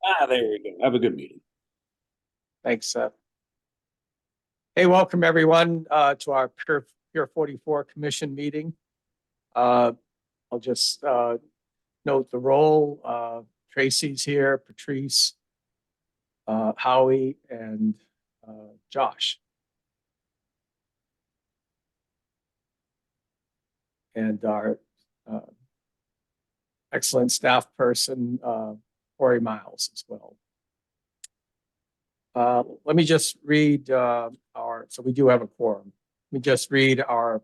There we go. Have a good meeting. Thanks, Seth. Hey, welcome everyone to our Pier 44 Commission meeting. I'll just note the role. Tracy's here, Patrice, Howie, and Josh. And our excellent staff person, Corey Miles as well. Let me just read so we do have a quorum. Let me just read our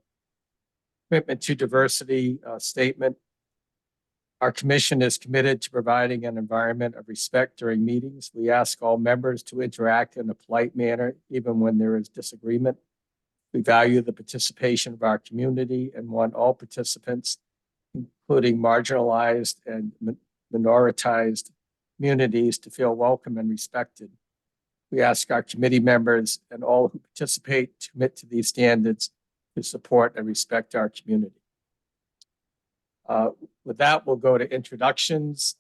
commitment to diversity statement. Our commission is committed to providing an environment of respect during meetings. We ask all members to interact in a polite manner, even when there is disagreement. We value the participation of our community and want all participants, including marginalized and minoritized communities, to feel welcome and respected. We ask our committee members and all who participate to commit to these standards to support and respect our community. With that, we'll go to introductions.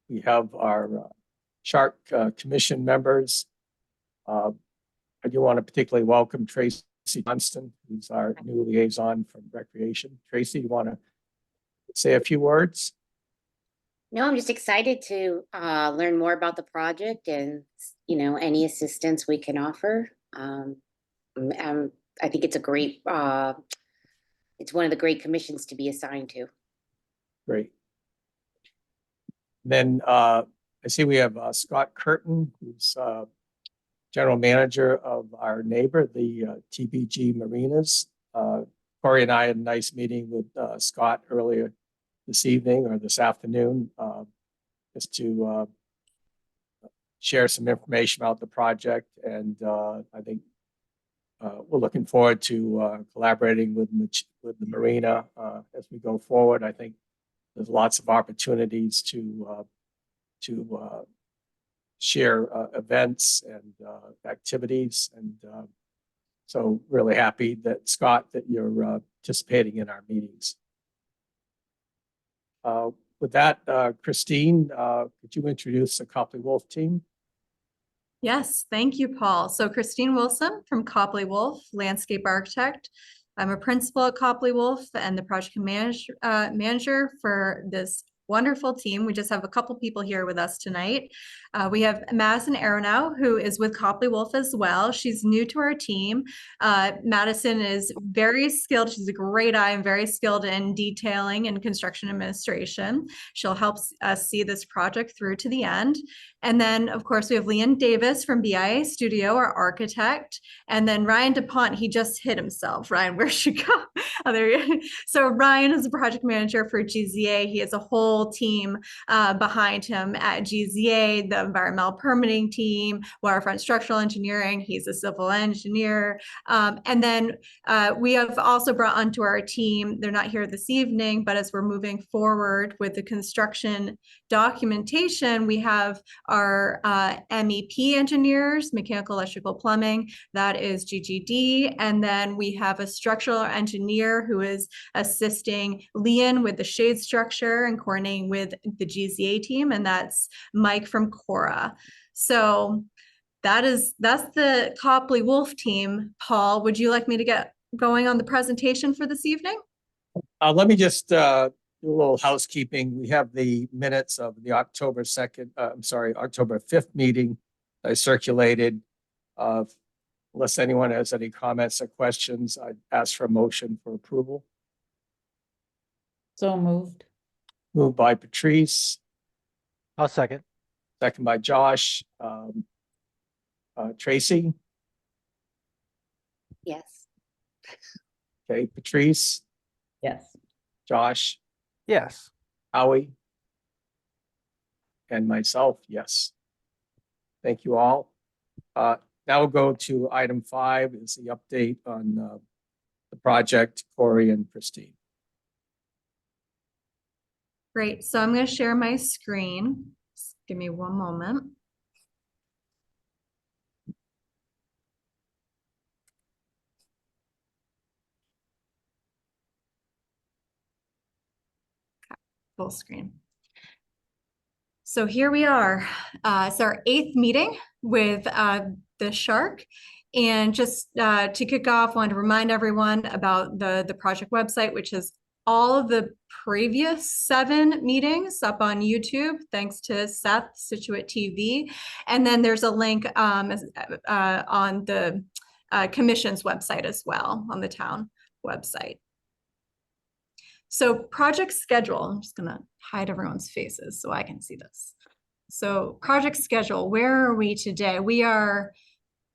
We have our SHARC Commission members. I do want to particularly welcome Tracy Johnston, who's our new liaison from Recreation. Tracy, you want to say a few words? No, I'm just excited to learn more about the project and, any assistance we can offer. I think it's a great, it's one of the great commissions to be assigned to. Great. Then I see we have Scott Curtin, who's general manager of our neighbor, the TBG Marinas. Corey and I had a nice meeting with Scott earlier this evening or this afternoon, just to share some information about the project. And I think we're looking forward to collaborating with the marina as we go forward. I think there's lots of opportunities to share events and activities. And so really happy that, Scott, that you're participating in our meetings. With that, Christine, could you introduce the Copley Wolf team? Yes, thank you, Paul. So Christine Wilson from Copley Wolf, landscape architect. I'm a principal at Copley Wolf and the project manager for this wonderful team. We just have a couple people here with us tonight. We have Madison Aronow, who is with Copley Wolf as well. She's new to our team. Madison is very skilled. She's a great eye and very skilled in detailing and construction administration. She'll help us see this project through to the end. And then, of course, we have Leanne Davis from BIA Studio, our architect. And then Ryan DuPont, he just hit himself. Ryan, where'd you go? Oh, there you go. So Ryan is the project manager for GZA. He has a whole team behind him at GZA, the environmental permitting team, waterfront structural engineering. He's a civil engineer. And then we have also brought onto our team, they're not here this evening, but as we're moving forward with the construction documentation, we have our MEP engineers, mechanical, electrical, plumbing, that is GGD. And then we have a structural engineer who is assisting Leanne with the shade structure and coordinating with the GZA team, and that's Mike from Cora. So that's the Copley Wolf team. Paul, would you like me to get going on the presentation for this evening? Let me just do a little housekeeping. We have the minutes of the October 5th meeting I circulated. Unless anyone has any comments or questions, I'd ask for a motion for approval. So moved. Moved by Patrice. I'll second. Second by Josh. Tracy? Yes. Okay, Patrice? Yes. Josh? Yes. Howie? And myself, yes. Thank you all. Now we'll go to item 5, is the update on the project, Corey and Christine. Great, so I'm going to share my screen. Just give me one moment. Okay, full screen. So here we are. It's our 8th meeting with the SHARC. And just to kick off, I wanted to remind everyone about the project website, which is all of the previous 7 meetings up on YouTube, thanks to Seth, Situate TV. And then there's a link on the commission's website as well, on the town website. So project schedule, I'm just gonna hide everyone's faces so I can see this. So project schedule, where are we today?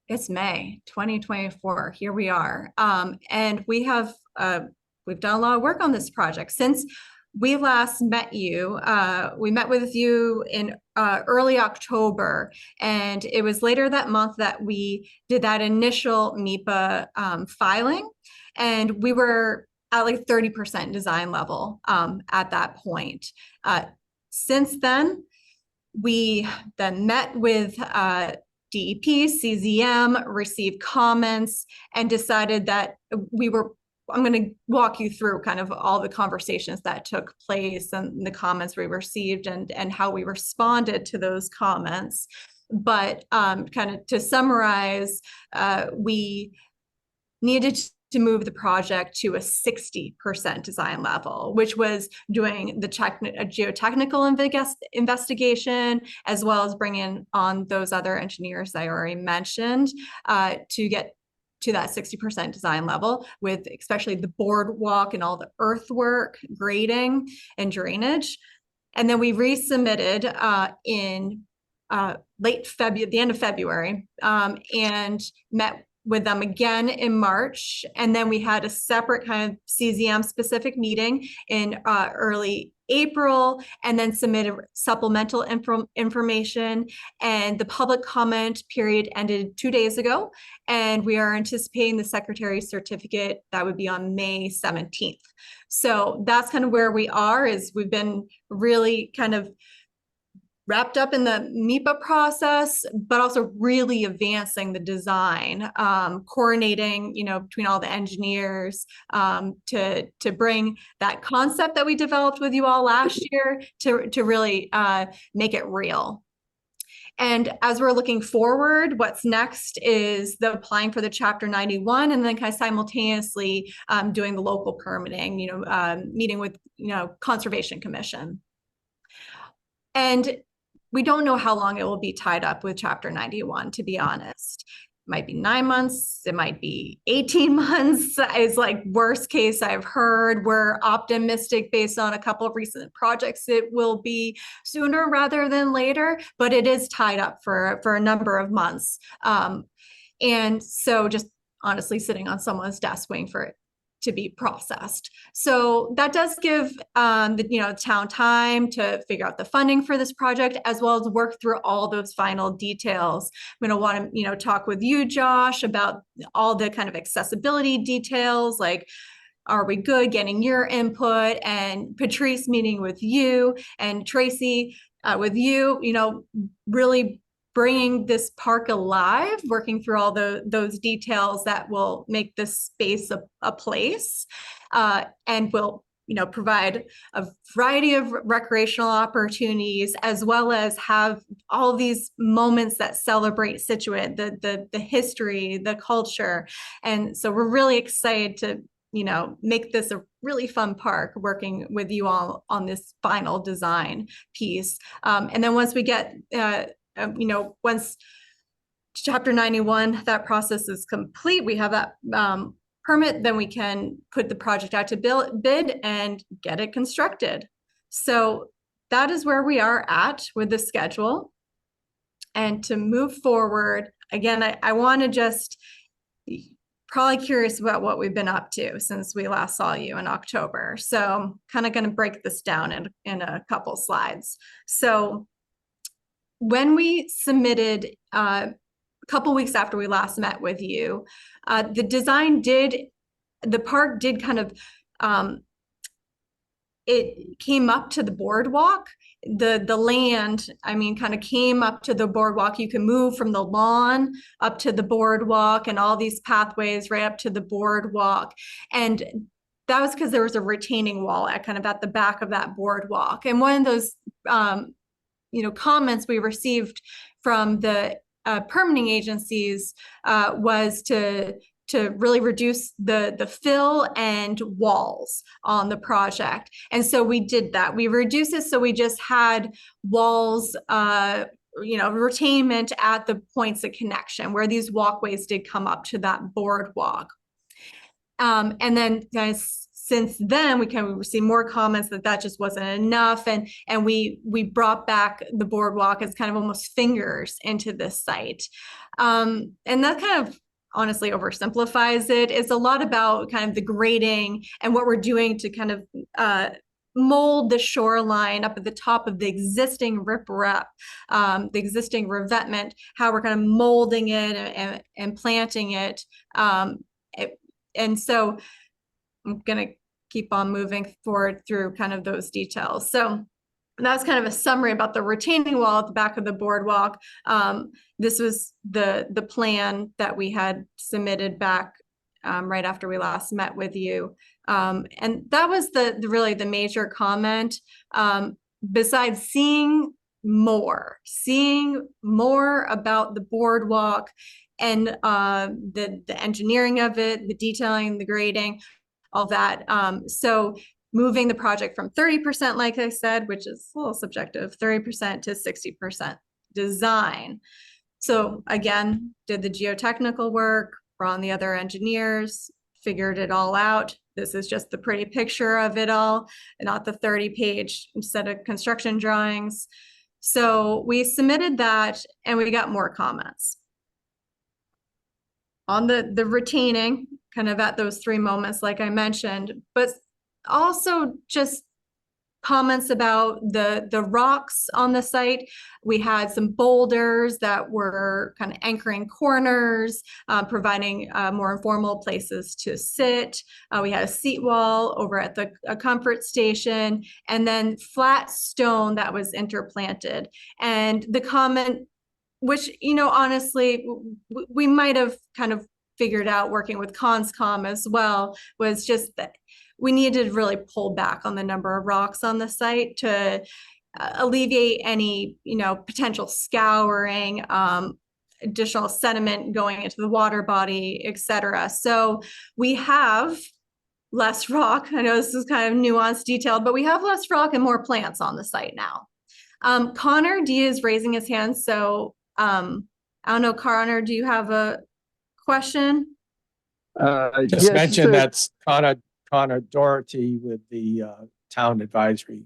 It's May 2024, here we are. And we've done a lot of work on this project. Since we last met you, we met with you in early October, and it was later that month that we did that initial MIPA filing, and we were at like 30% design level at that point. Since then, we then met with DEP, CZM, received comments, and decided that I'm going to walk you through kind of all the conversations that took place and the comments we received and how we responded to those comments. But kind of to summarize, we needed to move the project to a 60% design level, which was doing the geotechnical investigation, as well as bringing on those other engineers I already mentioned to get to that 60% design level, with especially the boardwalk and all the earthwork, grading, and drainage. And then we resubmitted in the end of February, and met with them again in March. And then we had a separate kind of CZM specific meeting in early April, and then submitted supplemental information. And the public comment period ended 2 days ago. And we are anticipating the secretary's certificate that would be on May 17th. So that's kind of where we are, is we've been really kind of wrapped up in the MIPA process, but also really advancing the design, coordinating, between all the engineers to bring that concept that we developed with you all last year to really make it real. And as we're looking forward, what's next is the applying for the Chapter 91, and then kind of simultaneously doing the local permitting, meeting with, Conservation Commission. And we don't know how long it will be tied up with Chapter 91, to be honest. It might be 9 months, it might be 18 months, is like worst case I've heard. We're optimistic based on a couple of recent projects it will be sooner rather than later, but it is tied up for a number of months. And so just honestly sitting on someone's desk waiting for it to be processed. So that does give the town time to figure out the funding for this project, as well as work through all those final details. I'm going to want to talk with you, Josh, about all the kind of accessibility details, like, are we good, getting your input, and Patrice meeting with you, and Tracy with you, really bringing this park alive, working through all those details that will make this space a place, and will provide a variety of recreational opportunities, as well as have all these moments that celebrate Situate, the history, the culture. And so we're really excited to make this a really fun park, working with you all on this final design piece. And then once we get once Chapter 91, that process is complete, we have that permit, then we can put the project out to bid and get it constructed. So that is where we are at with the schedule. And to move forward, again, I want to just, probably curious about what we've been up to since we last saw you in October. So kind of going to break this down in a couple slides. So when we submitted a couple weeks after we last met with you, the park did kind of, it came up to the boardwalk. The land, kind of came up to the boardwalk. You can move from the lawn up to the boardwalk, and all these pathways right up to the boardwalk. And that was because there was a retaining wall at the back of that boardwalk. And one of those comments we received from the permitting agencies was to really reduce the fill and walls on the project. And so we did that. We reduced it, so we just had walls, retainment at the points of connection where these walkways did come up to that boardwalk. And then since then, we kind of received more comments that just wasn't enough. And we brought back the boardwalk as kind of almost fingers into this site. And that kind of honestly oversimplifies it. It's a lot about kind of the grading and what we're doing to kind of mold the shoreline up at the top of the existing riprap, the existing revetment, how we're kind of molding it and planting it. And so I'm going to keep on moving forward through kind of those details. So that's kind of a summary about the retaining wall at the back of the boardwalk. This was the plan that we had submitted back right after we last met with you. And that was really the major comment. Besides seeing more about the boardwalk and the engineering of it, the detailing, the grading, all that. So moving the project from 30%, like I said, which is a little subjective, 30% to 60% design. So again, did the geotechnical work, brought on the other engineers, figured it all out. This is just the pretty picture of it all, and not the 30-page set of construction drawings. So we submitted that and we got more comments. On the retaining, kind of at those 3 moments, like I mentioned, but also just comments about the rocks on the site. We had some boulders that were kind of anchoring corners, providing more informal places to sit. We had a seat wall over at a comfort station, and then flat stone that was interplanted. And the comment, which, honestly, we might have kind of figured out working with Conscom as well, was just that we needed to really pull back on the number of rocks on the site to alleviate any, potential scouring, additional sediment going into the water body, etc. So we have less rock. I know this is kind of nuanced, detailed, but we have less rock and more plants on the site now. Connor D is raising his hand. So I don't know, Connor, do you have a question? Just mention that's Connor Doherty with the Town Advisory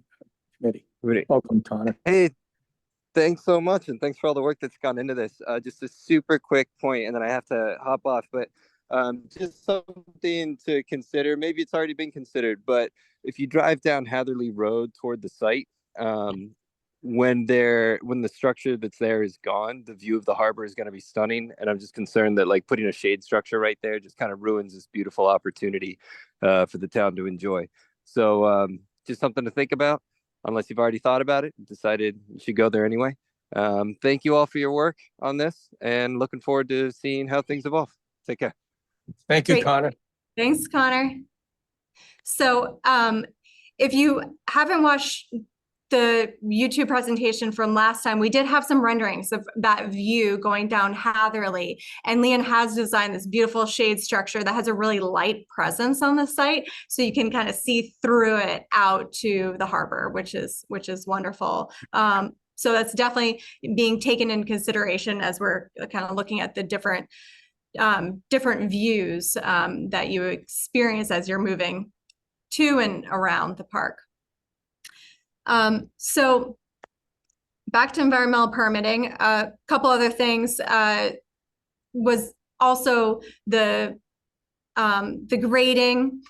Committee. Welcome, Connor. Hey, thanks so much, and thanks for all the work that's gone into this. Just a super quick point, and then I have to hop off, but just something to consider. Maybe it's already been considered, but if you drive down Hatherley Road toward the site, when the structure that's there is gone, the view of the harbor is going to be stunning. And I'm just concerned that like putting a shade structure right there just kind of ruins this beautiful opportunity for the town to enjoy. So just something to think about, unless you've already thought about it and decided you should go there anyway. Thank you all for your work on this, and looking forward to seeing how things evolve. Take care. Thank you, Great. Connor. Thanks, Connor. So if you haven't watched the YouTube presentation from last time, we did have some renderings of that view going down Hatherley, and Leon has designed this beautiful shade structure that has a really light presence on the site, so you can kind of see through it out to the harbor, which is wonderful. So that's definitely being taken into consideration as we're kind of looking at the different views that you experience as you're moving to and around the park. So back to environmental permitting, a couple other things was also the grading.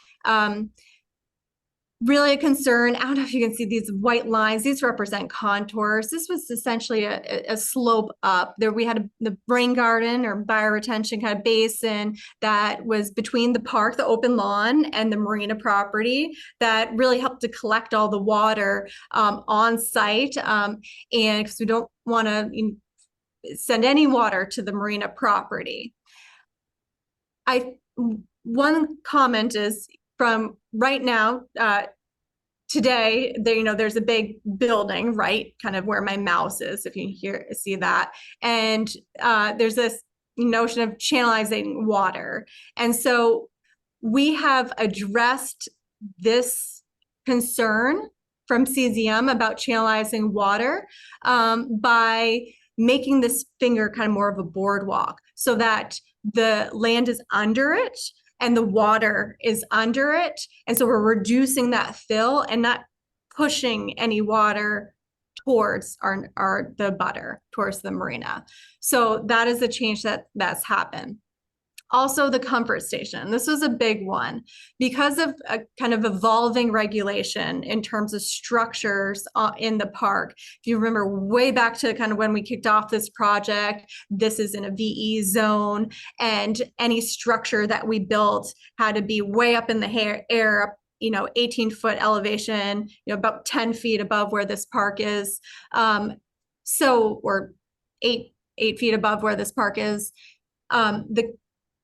Really a concern. I don't know if you can see these white lines. These represent contours. This was essentially a slope up. There we had the rain garden or bioretention kind of basin that was between the park, the open lawn, and the marina property that really helped to collect all the water on site. And because we don't want to send any water to the marina property. One comment is, from right now, today there, there's a big building, right? Kind of where my mouse is, if you see that. And there's this notion of channelizing water. And so we have addressed this concern from CZM about channelizing water by making this finger kind of more of a boardwalk so that the land is under it and the water is under it. And so we're reducing that fill and not pushing any water towards the butter, towards the marina. So that is a change that's happened. Also, the comfort station. This was a big one because of a kind of evolving regulation in terms of structures in the park. If you remember way back to kind of when we kicked off this project, this is in a VE zone, and any structure that we built had to be way up in the air, 18-foot elevation, about 10 feet above where this park is. Or eight feet above where this park is.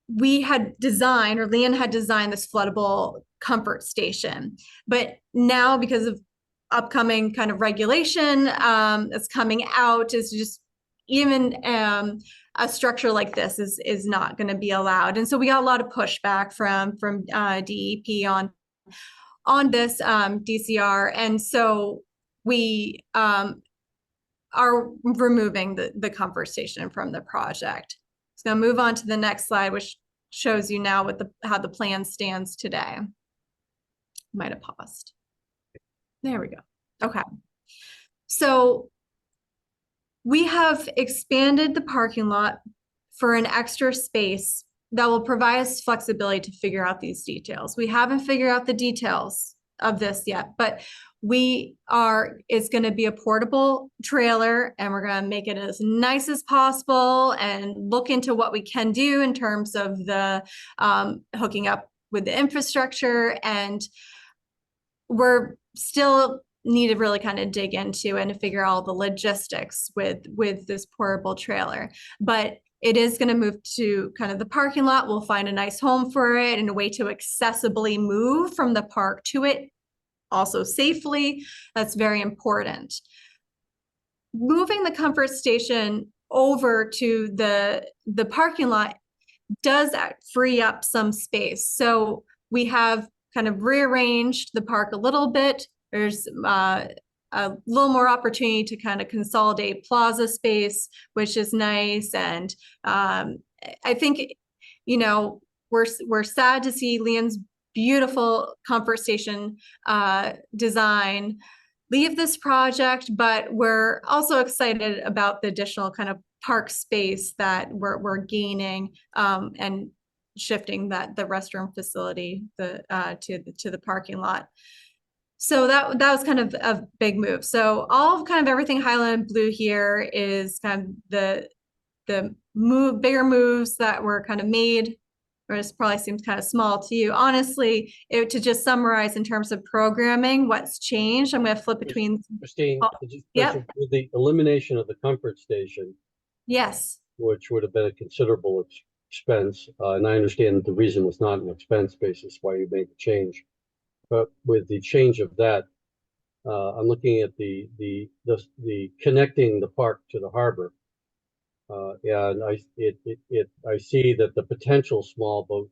We had designed, or Leanne had designed, this floodable comfort station. But now, because of upcoming kind of regulation that's coming out, is just even a structure like this is not going to be allowed. And so we got a lot of pushback from DEP on this DCR. And so we are removing the comfort station from the project. So I'm gonna move on to the next slide, which shows you now how the plan stands today. Might have paused. There we go. Okay. So we have expanded the parking lot for an extra space that will provide us flexibility to figure out these details. We haven't figured out the details of this yet, but it's going to be a portable trailer, and we're going to make it as nice as possible and look into what we can do in terms of the hooking up with the infrastructure. And we're still need to really kind of dig into and to figure out all the logistics with this portable trailer. But it is going to move to kind of the parking lot. We'll find a nice home for it and a way to accessibly move from the park to it, also safely. That's very important. Moving the comfort station over to the parking lot does free up some space. So we have kind of rearranged the park a little bit. There's a little more opportunity to kind of consolidate plaza space, which is nice. And I think, we're sad to see Leanne's beautiful comfort station design leave this project, but we're also excited about the additional kind of park space that we're gaining and shifting the restroom facility to the parking lot. So that was kind of a big move. So all of kind of everything highlighted in blue here is kind of the bigger moves that were kind of made. Or this probably seems kind of small to you. Honestly, to just summarize in terms of programming, what's changed, I'm going to flip between. Christine, Yep. with the elimination of the comfort station, Yes. which would have been a considerable expense, and I understand that the reason was not an expense basis why you made the change. But with the change of that, I'm looking at the connecting the park to the harbor, and I see that the potential small boat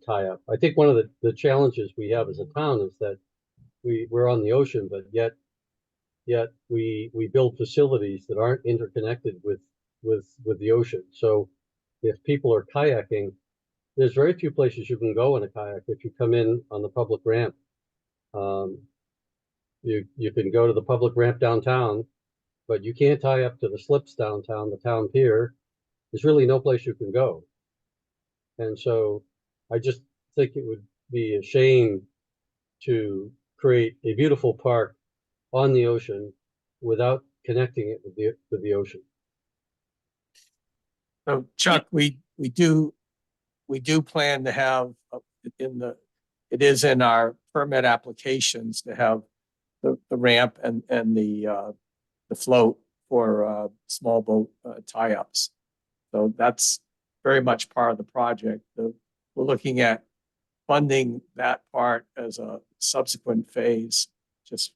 tie-up. I think one of the challenges we have as a town is that we're on the ocean, but yet we build facilities that aren't interconnected with the ocean. So if people are kayaking, there's very few places you can go in a kayak if you come in on the public ramp. You can go to the public ramp downtown, but you can't tie up to the slips downtown, the town pier. There's really no place you can go. And so I just think it would be a shame to create a beautiful park on the ocean without connecting it with the ocean. So Chuck, we do plan to have it is in our permit applications to have the ramp and the float for small boat tie-ups. So that's very much part of the project. We're looking at funding that part as a subsequent phase, just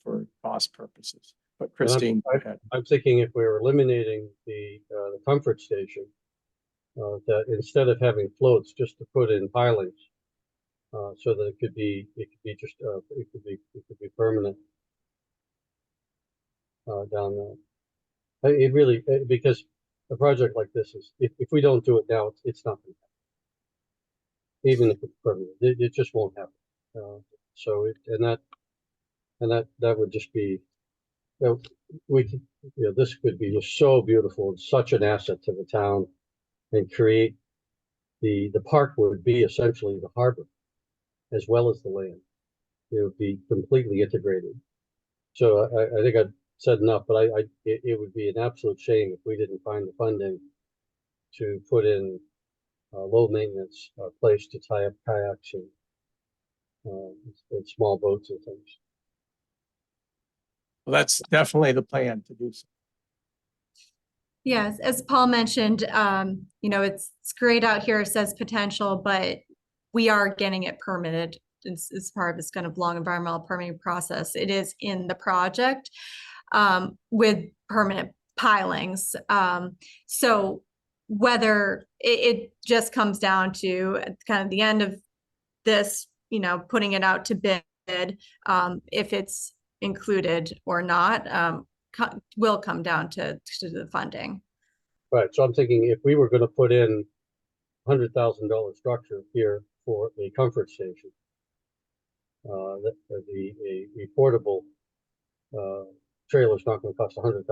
for cost purposes. But Christine, go ahead. I'm thinking if we're eliminating the comfort station, that instead of having floats, just to put in pilings, so that it could be permanent down there. It really, because a project like this is, if we don't do it now, it's not going to happen. Even if it's permanent, it just won't happen. So that would just be, we could, this could be just so beautiful and such an asset to the town, and create the park would be essentially the harbor as well as the land. It would be completely integrated. So I think I've said enough, but it would be an absolute shame if we didn't find the funding to put in a low maintenance place to tie up kayaks and small boats and things. Well, that's definitely the plan to do so. Yes, as Paul mentioned, it's great out here, it says potential, but we are getting it permitted. It's part of this kind of long environmental permitting process. It is in the project with permanent pilings. So whether it just comes down to kind of the end of this, putting it out to bid, if it's included or not, will come down to the funding. Right. So I'm thinking if we were going to put in $100,000 structure here for a comfort station, the portable trailer is not going to cost $100,000.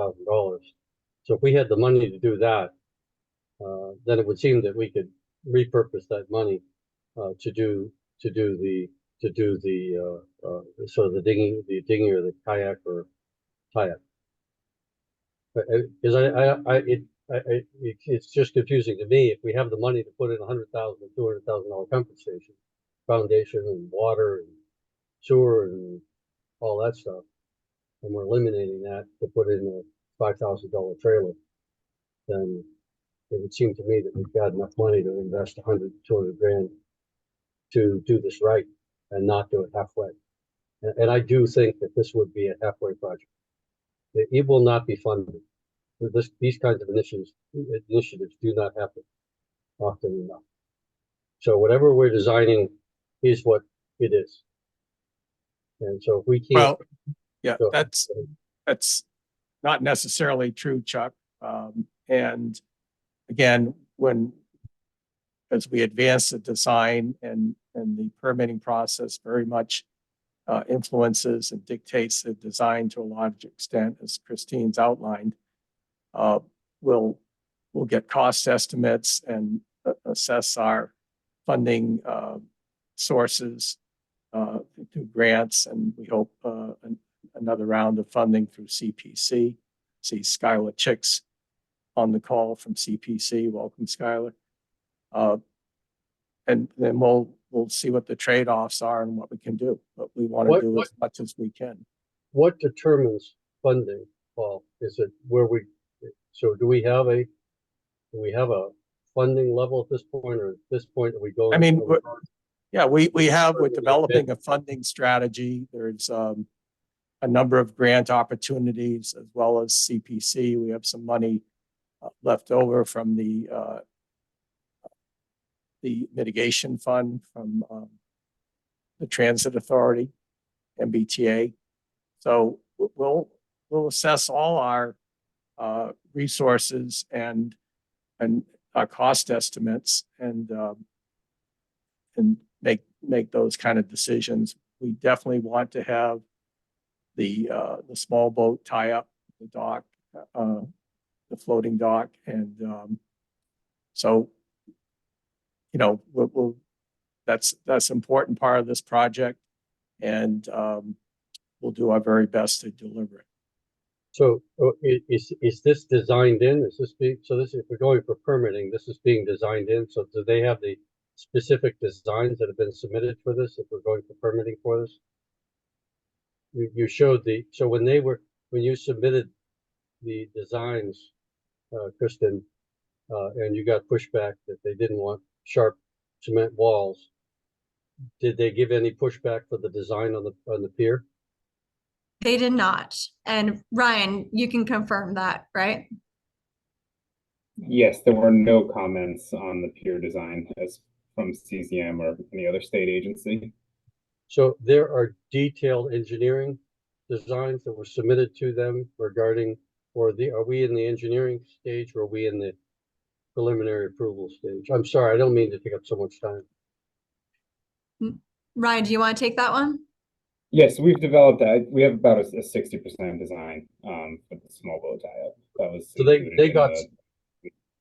So if we had the money to do that, then it would seem that we could repurpose that money to do the sort of the dinghy or the kayak or kayak. Because it's just confusing to me. If we have the money to put in $100,000, $200,000 comfort station, foundation and water and sewer and all that stuff, and we're eliminating that to put in a $5,000 trailer, then it would seem to me that we've got enough money to invest 100, 200 grand to do this right and not do it halfway. And I do think that this would be a halfway project. It will not be funded. These kinds of initiatives do not happen often enough. So whatever we're designing is what it is. And so if we can't. Well, yeah, that's not necessarily true, Chuck. And again, as we advance the design and the permitting process very much influences and dictates the design to a large extent, as Christine's outlined, we'll get cost estimates and assess our funding sources through grants, and we hope another round of funding through CPC. See Skylar Chicks on the call from CPC. Welcome, Skylar. And then we'll see what the trade-offs are and what we can do. But we want to do as much as we can. What determines funding, Paul? Is it where we? So do we have a funding level at this point, or at this point are we going? I mean, we're developing a funding strategy. There's a number of grant opportunities as well as CPC. We have some money left over from the mitigation fund from the Transit Authority, MBTA. So we'll assess all our resources and our cost estimates and make those kind of decisions. We definitely want to have the small boat tie up the dock, the floating dock, and so that's an important part of this project, and we'll do our very best to deliver it. So is this designed in? Is this being, so this, if we're going for permitting, this is being designed in? So do they have the specific designs that have been submitted for this if we're going for permitting for this? You showed so when you submitted the designs, Kristen, and you got pushback that they didn't want sharp cement walls, did they give any pushback for the design on the pier? They did not. And Ryan, you can confirm that, right? Yes, there were no comments on the pier design as from CCM or any other state agency. So there are detailed engineering designs that were submitted to them regarding, are we in the engineering stage or are we in the preliminary approval stage? I'm sorry, I don't mean to take up so much time. Ryan, do you want to take that one? Yes, we've developed that. We have about a 60% design for the small boat tie-up. That was So they included in got,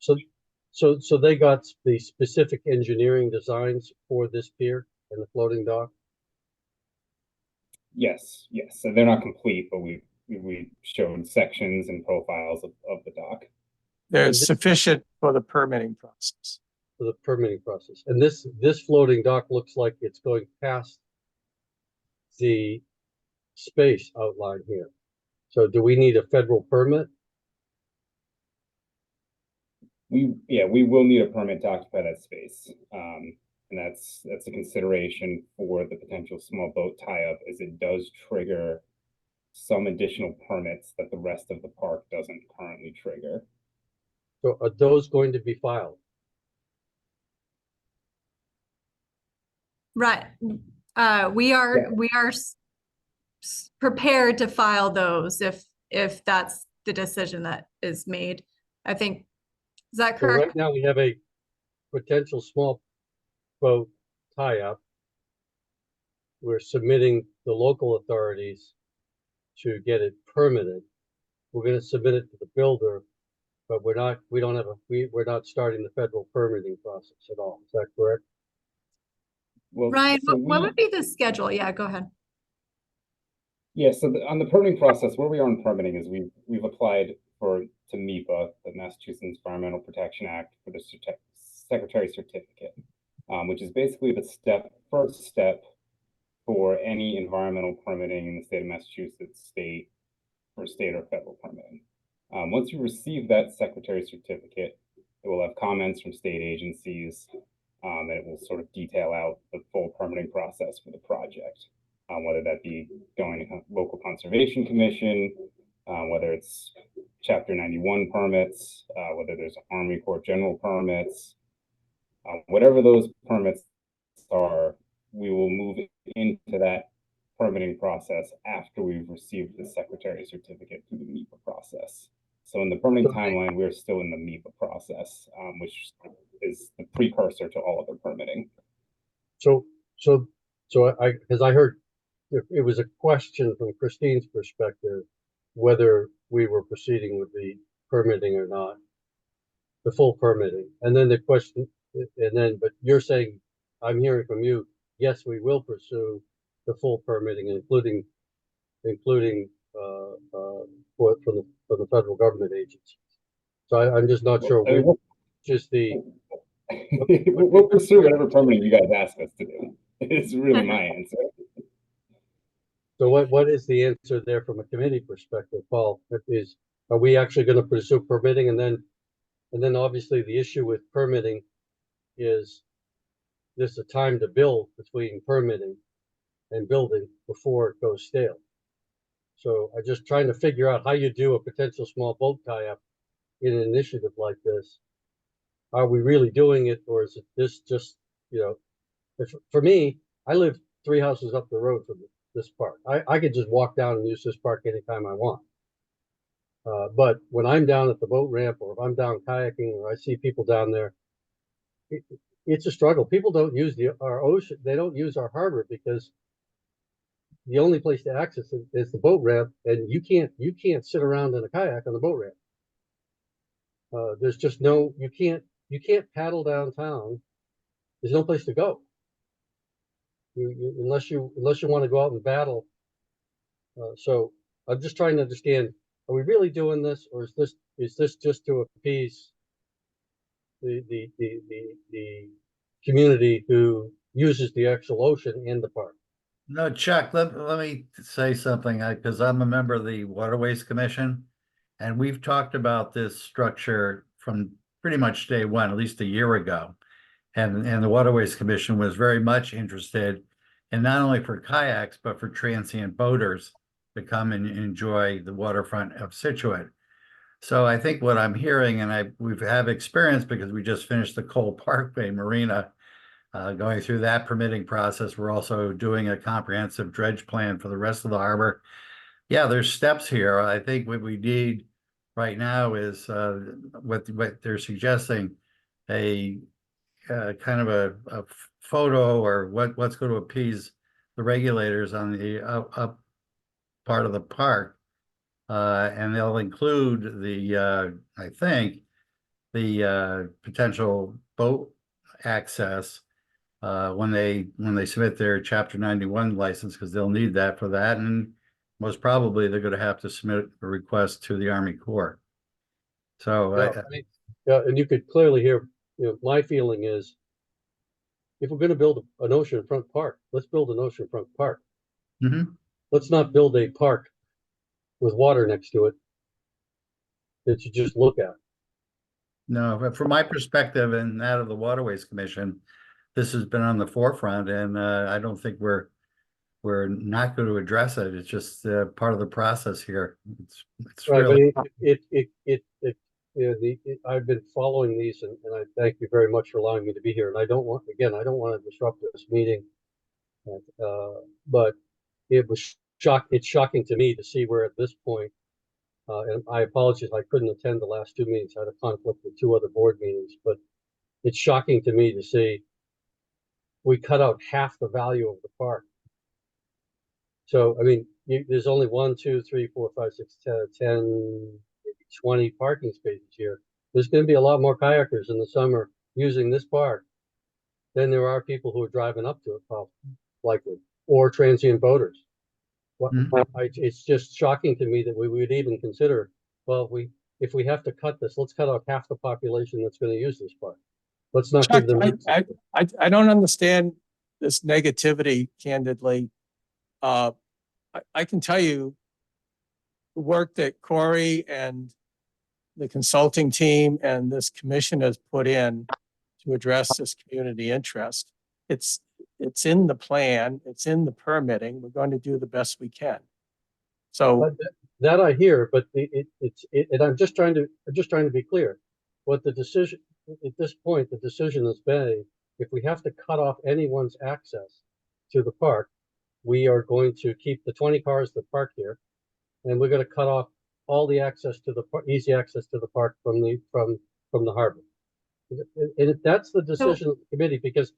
the- so they got the specific engineering designs for this pier and the floating dock? Yes, yes. So they're not complete, but we showed sections and profiles of the dock. There's sufficient for the permitting process. For the permitting process. And this floating dock looks like it's going past the space outlined here. So do we need a federal permit? We will need a permit to occupy that space. And that's a consideration for the potential small boat tie-up, as it does trigger some additional permits that the rest of the park doesn't currently trigger. So are those going to be filed? Right. We are prepared to file those if that's the decision that is made. I think, is that So correct? right now we have a potential small boat tie-up. We're submitting the local authorities to get it permitted. We're going to submit it to the builder, but we're not starting the federal permitting process at all. Is that correct? Well, Ryan, so what would be the schedule? Yeah, go ahead. Yeah, so on the permitting process, where we are in permitting is we've applied to MEPA, the Massachusetts Environmental Protection Act, for the Secretary Certificate, which is basically the first step for any environmental permitting in the state of Massachusetts, or state or federal permitting. Once you receive that Secretary Certificate, it will have comments from state agencies, and it will sort of detail out the full permitting process for the project. Whether that be going to local conservation commission, whether it's chapter 91 permits, whether there's Army Corps general permits, whatever those permits are, we will move into that permitting process after we've received the Secretary Certificate through the MEPA process. So in the permitting timeline, we're still in the MEPA process, which is the precursor to all other permitting. So because I heard it was a question from Christine's perspective, whether we were proceeding with the permitting or not, the full permitting. And then the question, but you're saying, I'm hearing from you, yes, we will pursue the full permitting, including for the federal government agencies. So I'm just not sure. We'll pursue whatever permitting you guys ask us to do. It's really my answer. So what is the answer there from a committee perspective, Paul? Are we actually going to pursue permitting, and then obviously the issue with permitting is there's a time to build between permitting and building before it goes stale. So I'm just trying to figure out how you do a potential small boat tie-up in an initiative like this. Are we really doing it, or is it this just, for me, I live 3 houses up the road from this park. I could just walk down and use this park anytime I want. But when I'm down at the boat ramp, or if I'm down kayaking, or I see people down there, it's a struggle. People don't use our ocean. They don't use our harbor because the only place to access it is the boat ramp, and you can't sit around in a kayak on the boat ramp. There's just you can't paddle downtown. There's no place to go. Unless you want to go out and battle. So I'm just trying to understand: are we really doing this, or is this just to appease the community who uses the actual ocean and the park? No, Chuck, let me say something, because I'm a member of the Waterways Commission, and we've talked about this structure from pretty much day one, at least a year ago. And the Waterways Commission was very much interested in not only for kayaks, but for transient boaters to come and enjoy the waterfront of Situate. So I think what I'm hearing, and we've have experience because we just finished the Cole Parkway Marina, going through that permitting process. We're also doing a comprehensive dredge plan for the rest of the harbor. Yeah, there's steps here. I think what we need right now is what they're suggesting, a kind of a photo or what's going to appease the regulators on the up part of the park. And they'll include the, I think, the potential boat access when they submit their Chapter 91 license, because they'll need that for that. And most probably they're going to have to submit a request to the Army Corps. So, Yeah, and you could clearly hear, my feeling is, if we're going to build an oceanfront park, let's build an oceanfront park. mhm. Let's not build a park with water next to it that you just look at. No, but from my perspective and that of the Waterways Commission, this has been on the forefront, and I don't think we're not going to address it. It's just part of the process here. It's Right, really but I've been following these, and I thank you very much for allowing me to be here. And I don't want to disrupt this meeting, but it's shocking to me to see we're at this point. And I apologize, I couldn't attend the last two meetings. I had a conflict with two other board meetings, but it's shocking to me to see we cut out half the value of the park. So, I mean, there's only 1, 2, 3, 4, 5, 6, 10, maybe 20 parking spaces here. There's going to be a lot more kayakers in the summer using this park than there are people who are driving up to it, probably, likely, or transient boaters. It's just shocking to me that we would even consider, well, if we have to cut this, let's cut out half the population that's going to use this park. Let's not Chuck, give them. I don't understand this negativity, candidly. I can tell you the work that Corey and the consulting team and this commission has put in to address this community interest. It's in the plan, it's in the permitting. We're going to do the best we can. So that I hear, but and I'm just trying to be clear. What the decision at this point, the decision is made. If we have to cut off anyone's access to the park, we are going to keep the 20 cars that park here, and we're going to cut off all the access to the easy access to the park from the harbor. And that's the decision of the committee, because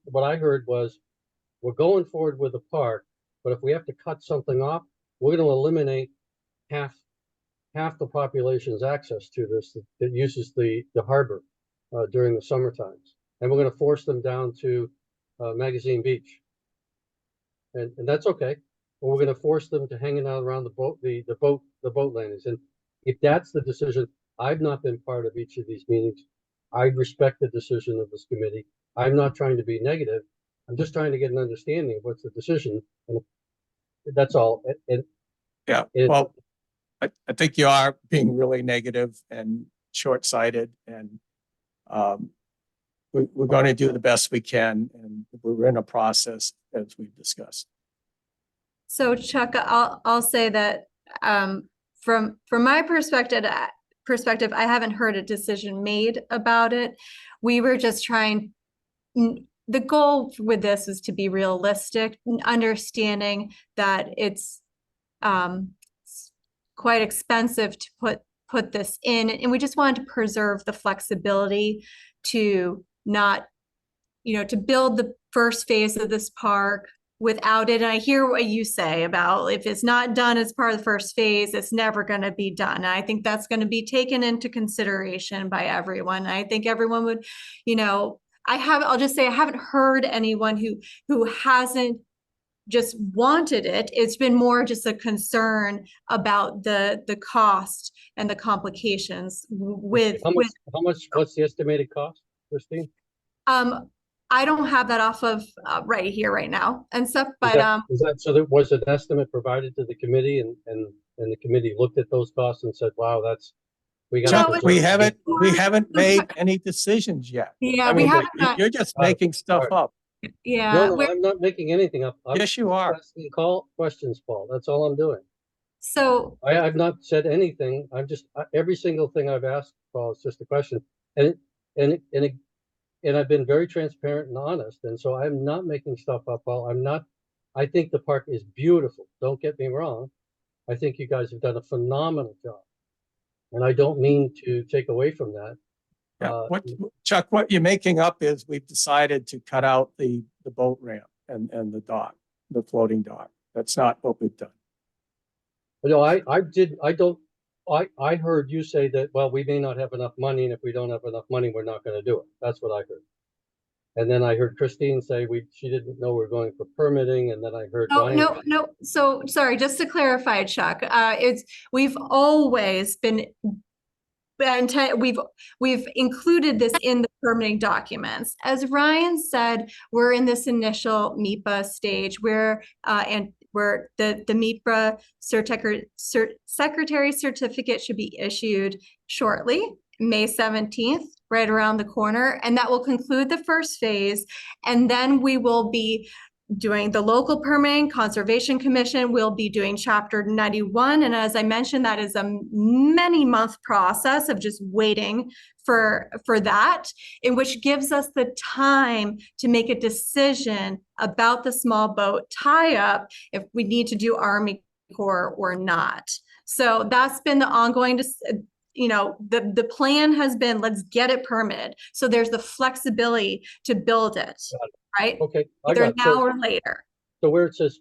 what I heard was we're going forward with the park, but if we have to cut something off, we're going to eliminate half the population's access to this that uses the harbor during the summer times, and we're going to force them down to Magazine Beach, and that's okay. Or we're going to force them to hanging out around the boat landings. And if that's the decision, I've not been part of each of these meetings. I respect the decision of this committee. I'm not trying to be negative. I'm just trying to get an understanding of what's the decision, and that's all. Well, I think you are being really negative and short-sighted, and we're going to do the best we can, and we're in a process as we've discussed. So Chuck, I'll say that from my perspective, I haven't heard a decision made about it. We were just trying. The goal with this is to be realistic, understanding that it's quite expensive to put this in, and we just wanted to preserve the flexibility to not, to build the first phase of this park without it. And I hear what you say about if it's not done as part of the first phase, it's never going to be done. And I think that's going to be taken into consideration by everyone. I think everyone would, I'll just say I haven't heard anyone who hasn't just wanted it. It's been more just a concern about the cost and the complications with how much what's the estimated cost, Christine? I don't have that off of right here right now and stuff, but is that so? There was an estimate provided to the committee, and the committee looked at those costs and said, "Wow, We got Chuck, to- we haven't made any decisions yet. Yeah, I we mean, haven't, you're just Uh, making stuff all right. up. yeah. No, we're- I'm not making anything up. I'm Yes, you are. asking call questions, Paul. That's all I'm doing. So, I've not said anything. I'm just, every single thing I've asked, Paul, is just a question. And, and, and, and I've been very transparent and honest. And so I'm not making stuff up, Paul. I think the park is beautiful. Don't get me wrong. I think you guys have done a phenomenal job. And I don't mean to take away from that. Yeah, Chuck, what you're making up is we've decided to cut out the boat ramp and the dock, the floating dock. That's not what we've done. No, I heard you say that, well, we may not have enough money, and if we don't have enough money, we're not gonna do it. That's what I heard. And then I heard Christine say she didn't know we were going for permitting, and then I heard no, Ryan. no. So, sorry, just to clarify, Chuck, we've always been, we've included this in the permitting documents. As Ryan said, we're in this initial MIPA stage where the MIPA secretary certificate should be issued shortly, May 17th, right around the corner, and that will conclude the first phase. And then we will be doing the local permitting, Conservation Commission will be doing Chapter 91. And as I mentioned, that is a many-month process of just waiting for that, in which gives us the time to make a decision about the small boat tie-up, if we need to do Army Corps or not. So that's been the ongoing, the plan has been, let's get it permitted. So there's the flexibility to build it, right? Okay, Either now or later. So where it says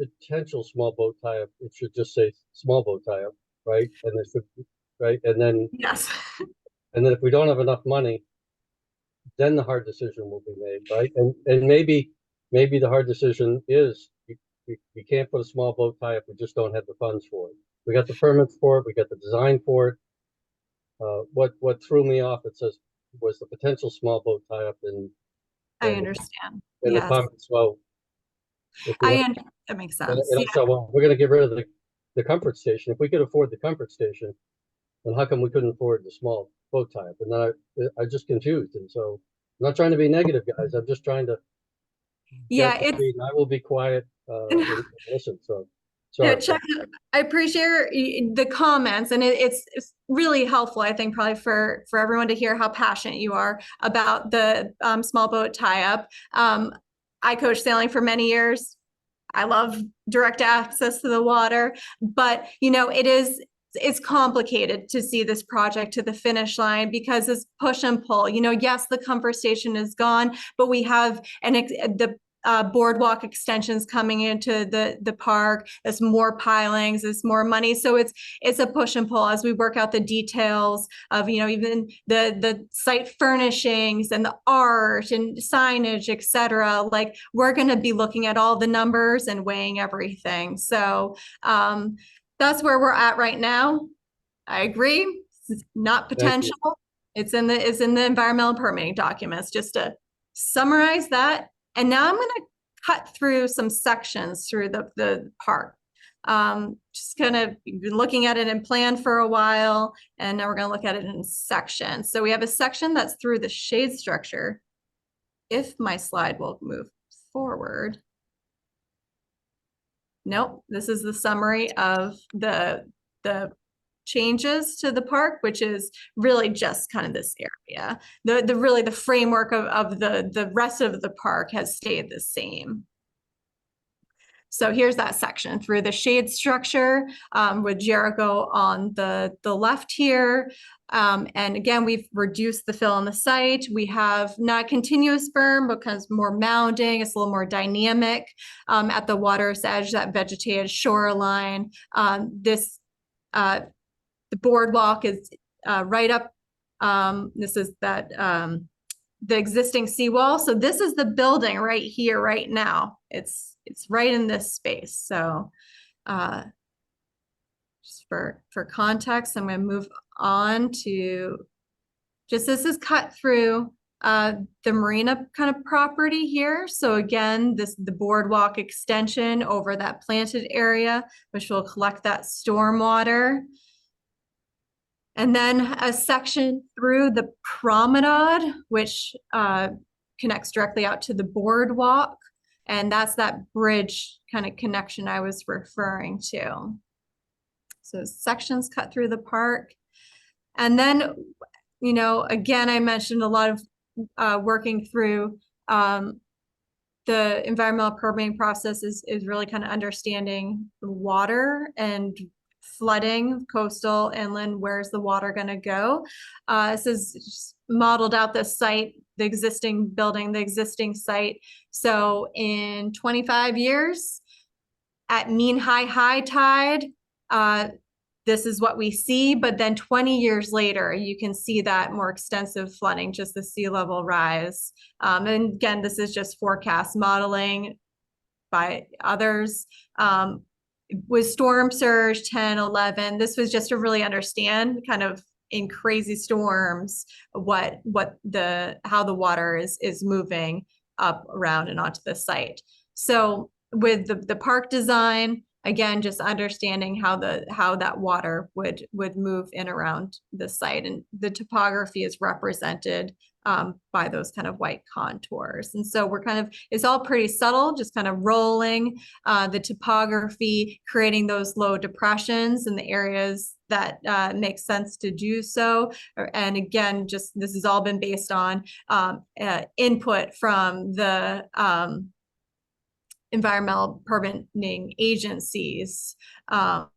potential small boat tie-up, it should just say small boat tie-up, right? And it should, right? And then Yes. if we don't have enough money, then the hard decision will be made, right? And maybe the hard decision is you can't put a small boat tie-up, we just don't have the funds for it. We got the permits for it, we got the design for it. What threw me off, it says, was the potential small boat tie-up in. I understand. In the Yes. comments, well. That makes sense. And Yeah. so, well, we're gonna get rid of the comfort station. If we could afford the comfort station, then how come we couldn't afford the small boat tie-up? And then I just confused. And so I'm not trying to be negative, guys. I'm just trying to. Yeah, get to be- I will be quiet, and listen, so. Yeah, Sorry. Chuck, I appreciate the comments, and it's really helpful, I think, probably for everyone to hear how passionate you are about the small boat tie-up. I coached sailing for many years. I love direct access to the water, but it's complicated to see this project to the finish line, because it's push and pull. Yes, the comfort station is gone, but we have the boardwalk extensions coming into the park. There's more pilings, there's more money. So it's a push and pull as we work out the details of, even the site furnishings and the art and signage, et cetera. Like, we're going to be looking at all the numbers and weighing everything. So that's where we're at right now. I agree. It's not potential. It's in the environmental permitting documents, just to summarize that. And now I'm going to cut through some sections through the park. Just kind of been looking at it in plan for a while, and now we're going to look at it in sections. So we have a section that's through the shade structure. If my slide will move forward. Nope, this is the summary of the changes to the park, which is really just kind of this area. The framework of the rest of the park has stayed the same. So here's that section through the shade structure, with Jericho on the left here. And again, we've reduced the fill on the site. We have not continuous berm because more mounding. It's a little more dynamic at the water's edge, that vegetated shoreline. The boardwalk is right up. This is the existing seawall. So this is the building right here, right now. It's right in this space. So just for context, I'm going to move on to this is cut through the marina kind of property here. So again, the boardwalk extension over that planted area, which will collect that storm water. And then a section through the promenade, which connects directly out to the boardwalk. And that's that bridge kind of connection I was referring to. So sections cut through the park. And then, you know, again, I mentioned a lot of working through the environmental permitting process is really kind of understanding the water and flooding, coastal, inland, where's the water going to go? This is modeled out the site, the existing building, the existing site. So in 25 years, at mean high tide, this is what we see, but then 20 years later, you can see that more extensive flooding, just the sea level rise. And again, this is just forecast modeling by others. With storm surge 10, 11, this was just to really understand kind of in crazy storms, how the water is moving up, around, and onto the site. So with the park design, again, just understanding how that water would move in around the site, and the topography is represented by those kind of white contours. And so it's all pretty subtle, just kind of rolling the topography, creating those low depressions in the areas that make sense to do so. And again, just this has all been based on input from the environmental permitting agencies have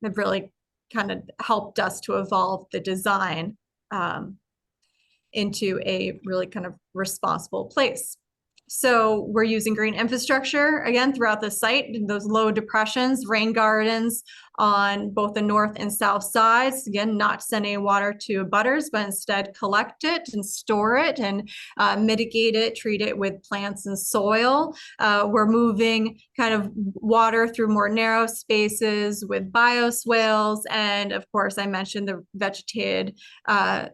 really kind of helped us to evolve the design into a really kind of responsible place. So we're using green infrastructure again throughout the site, those low depressions, rain gardens on both the north and south sides. Again, not sending water to abutters, but instead collect it and store it and mitigate it, treat it with plants and soil. We're moving kind of water through more narrow spaces with bioswales. And of course, I mentioned the vegetated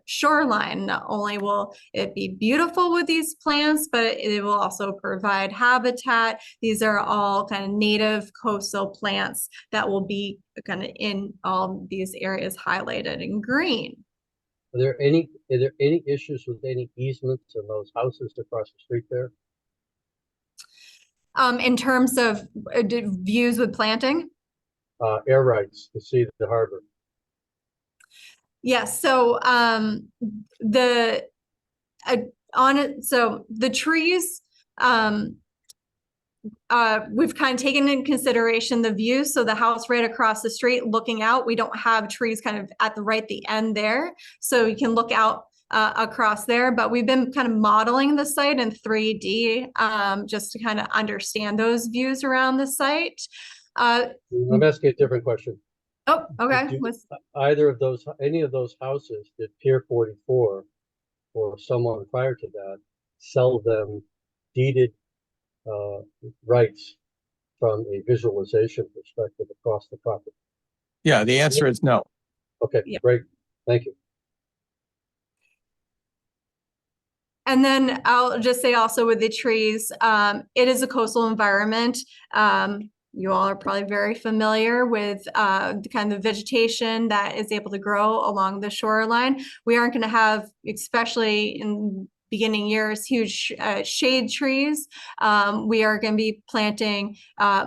shoreline. Not only will it be beautiful with these plants, but it will also provide habitat. These are all kind of native coastal plants that will be kind of in all these areas highlighted in green. Are there any issues with any easements in those houses across the street there? In terms of views with planting? Air rights to see the harbor. Yes. So the trees, we've kind of taken into consideration the view. So the house right across the street looking out, we don't have trees kind of at the end there. So you can look out across there, but we've been kind of modeling the site in 3D just to kind of understand those views around the site. I'm asking a different question. Oh, okay. Any of those houses, did Pier 44 or someone prior to that sell them deeded rights from a visualization perspective across the property? Yeah, the answer is no. Okay, Yeah. Great. Thank you. And then I'll just say also with the trees, it is a coastal environment. You all are probably very familiar with the kind of vegetation that is able to grow along the shoreline. We aren't going to have, especially in beginning years, huge shade trees. We are going to be planting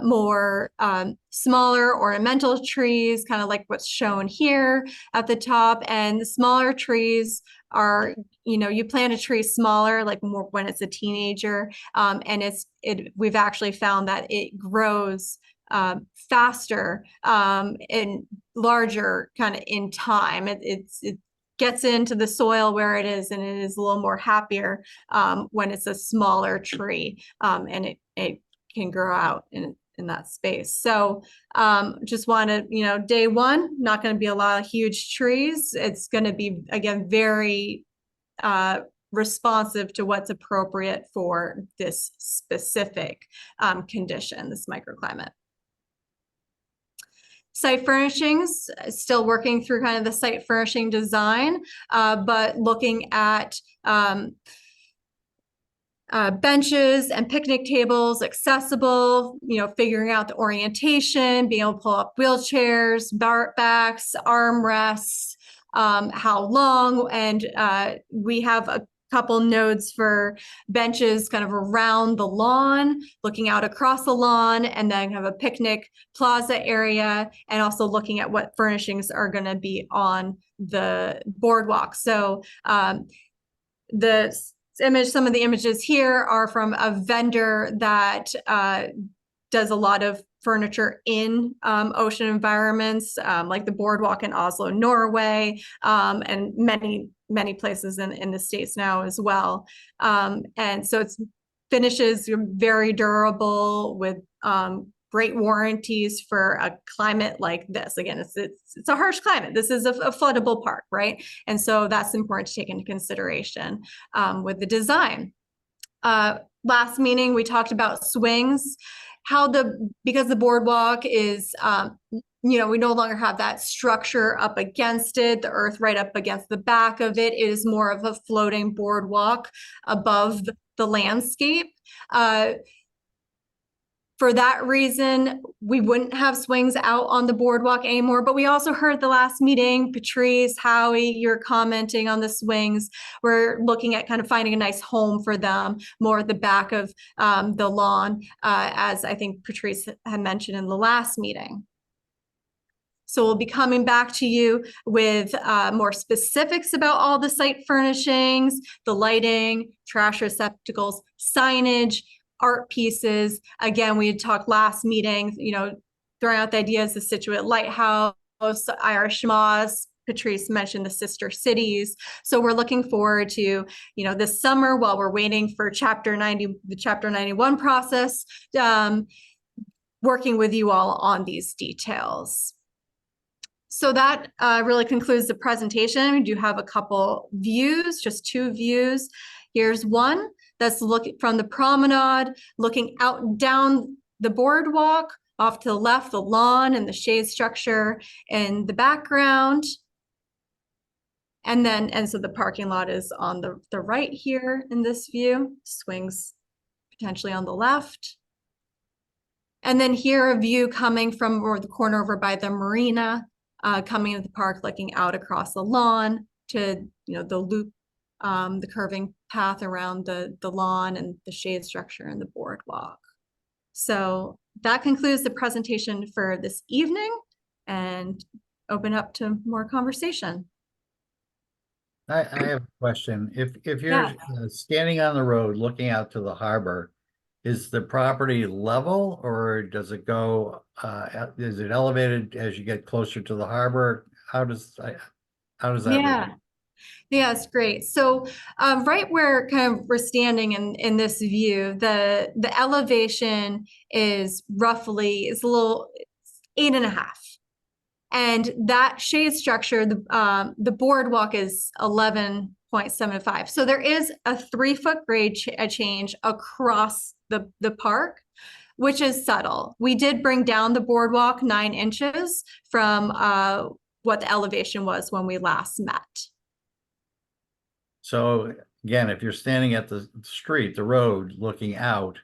more smaller ornamental trees, kind of like what's shown here at the top. And the smaller trees are, you plant a tree smaller, like more when it's a teenager, and we've actually found that it grows faster and larger kind of in time. It gets into the soil where it is, and it is a little more happier when it's a smaller tree, and it can grow out in that space. So just want to, day one, not going to be a lot of huge trees. It's going to be, again, very responsive to what's appropriate for this specific condition, this microclimate. Site furnishings, still working through kind of the site furnishing design, but looking at benches and picnic tables accessible, figuring out the orientation, being able to pull up wheelchairs, backs, armrests, how long, and we have a couple nodes for benches kind of around the lawn, looking out across the lawn, and then have a picnic plaza area, and also looking at what furnishings are going to be on the boardwalk. So some of the images here are from a vendor that does a lot of furniture in ocean environments, like the boardwalk in Oslo, Norway, and many places in the States now as well. And so it's finishes very durable with great warranties for a climate like this. Again, it's a harsh climate. This is a floodable park, right? And so that's important to take into consideration with the design. Last meeting, we talked about swings, because the boardwalk is, we no longer have that structure up against it, the earth right up against the back of it. It is more of a floating boardwalk above the landscape. For that reason, we wouldn't have swings out on the boardwalk anymore. But we also heard the last meeting, Patrice, Howie, you're commenting on the swings. We're looking at kind of finding a nice home for them more at the back of the lawn, as I think Patrice had mentioned in the last meeting. So we'll be coming back to you with more specifics about all the site furnishings, the lighting, trash receptacles, signage, art pieces. Again, we had talked last meeting, throwing out the ideas, the Situate Lighthouse, Irish Moss. Patrice mentioned the sister cities. So we're looking forward to, this summer, while we're waiting for the Chapter 91 process, working with you all on these details. So that really concludes the presentation. We do have a couple views, just 2 views. Here's one that's looking from the promenade, looking out down the boardwalk, off to the left, the lawn and the shade structure in the background. And so the parking lot is on the right here in this view, swings potentially on the left. And then here a view coming from the corner over by the marina, coming into the park, looking out across the lawn to, the loop, the curving path around the lawn and the shade structure and the boardwalk. So that concludes the presentation for this evening, and open up to more conversation. I have a question. If you're standing on the road looking out to the harbor, is the property level, or does it go, is it elevated as you get closer to the harbor? How does that work? Yeah, it's great. So right where kind of we're standing in this view, the elevation is roughly, it's 8.5. And that shade structure, the boardwalk is 11.75. So there is a 3-foot grade change across the park, which is subtle. We did bring down the boardwalk 9 inches from what the elevation was when we last met. So again, if you're standing at the street, the road, looking out,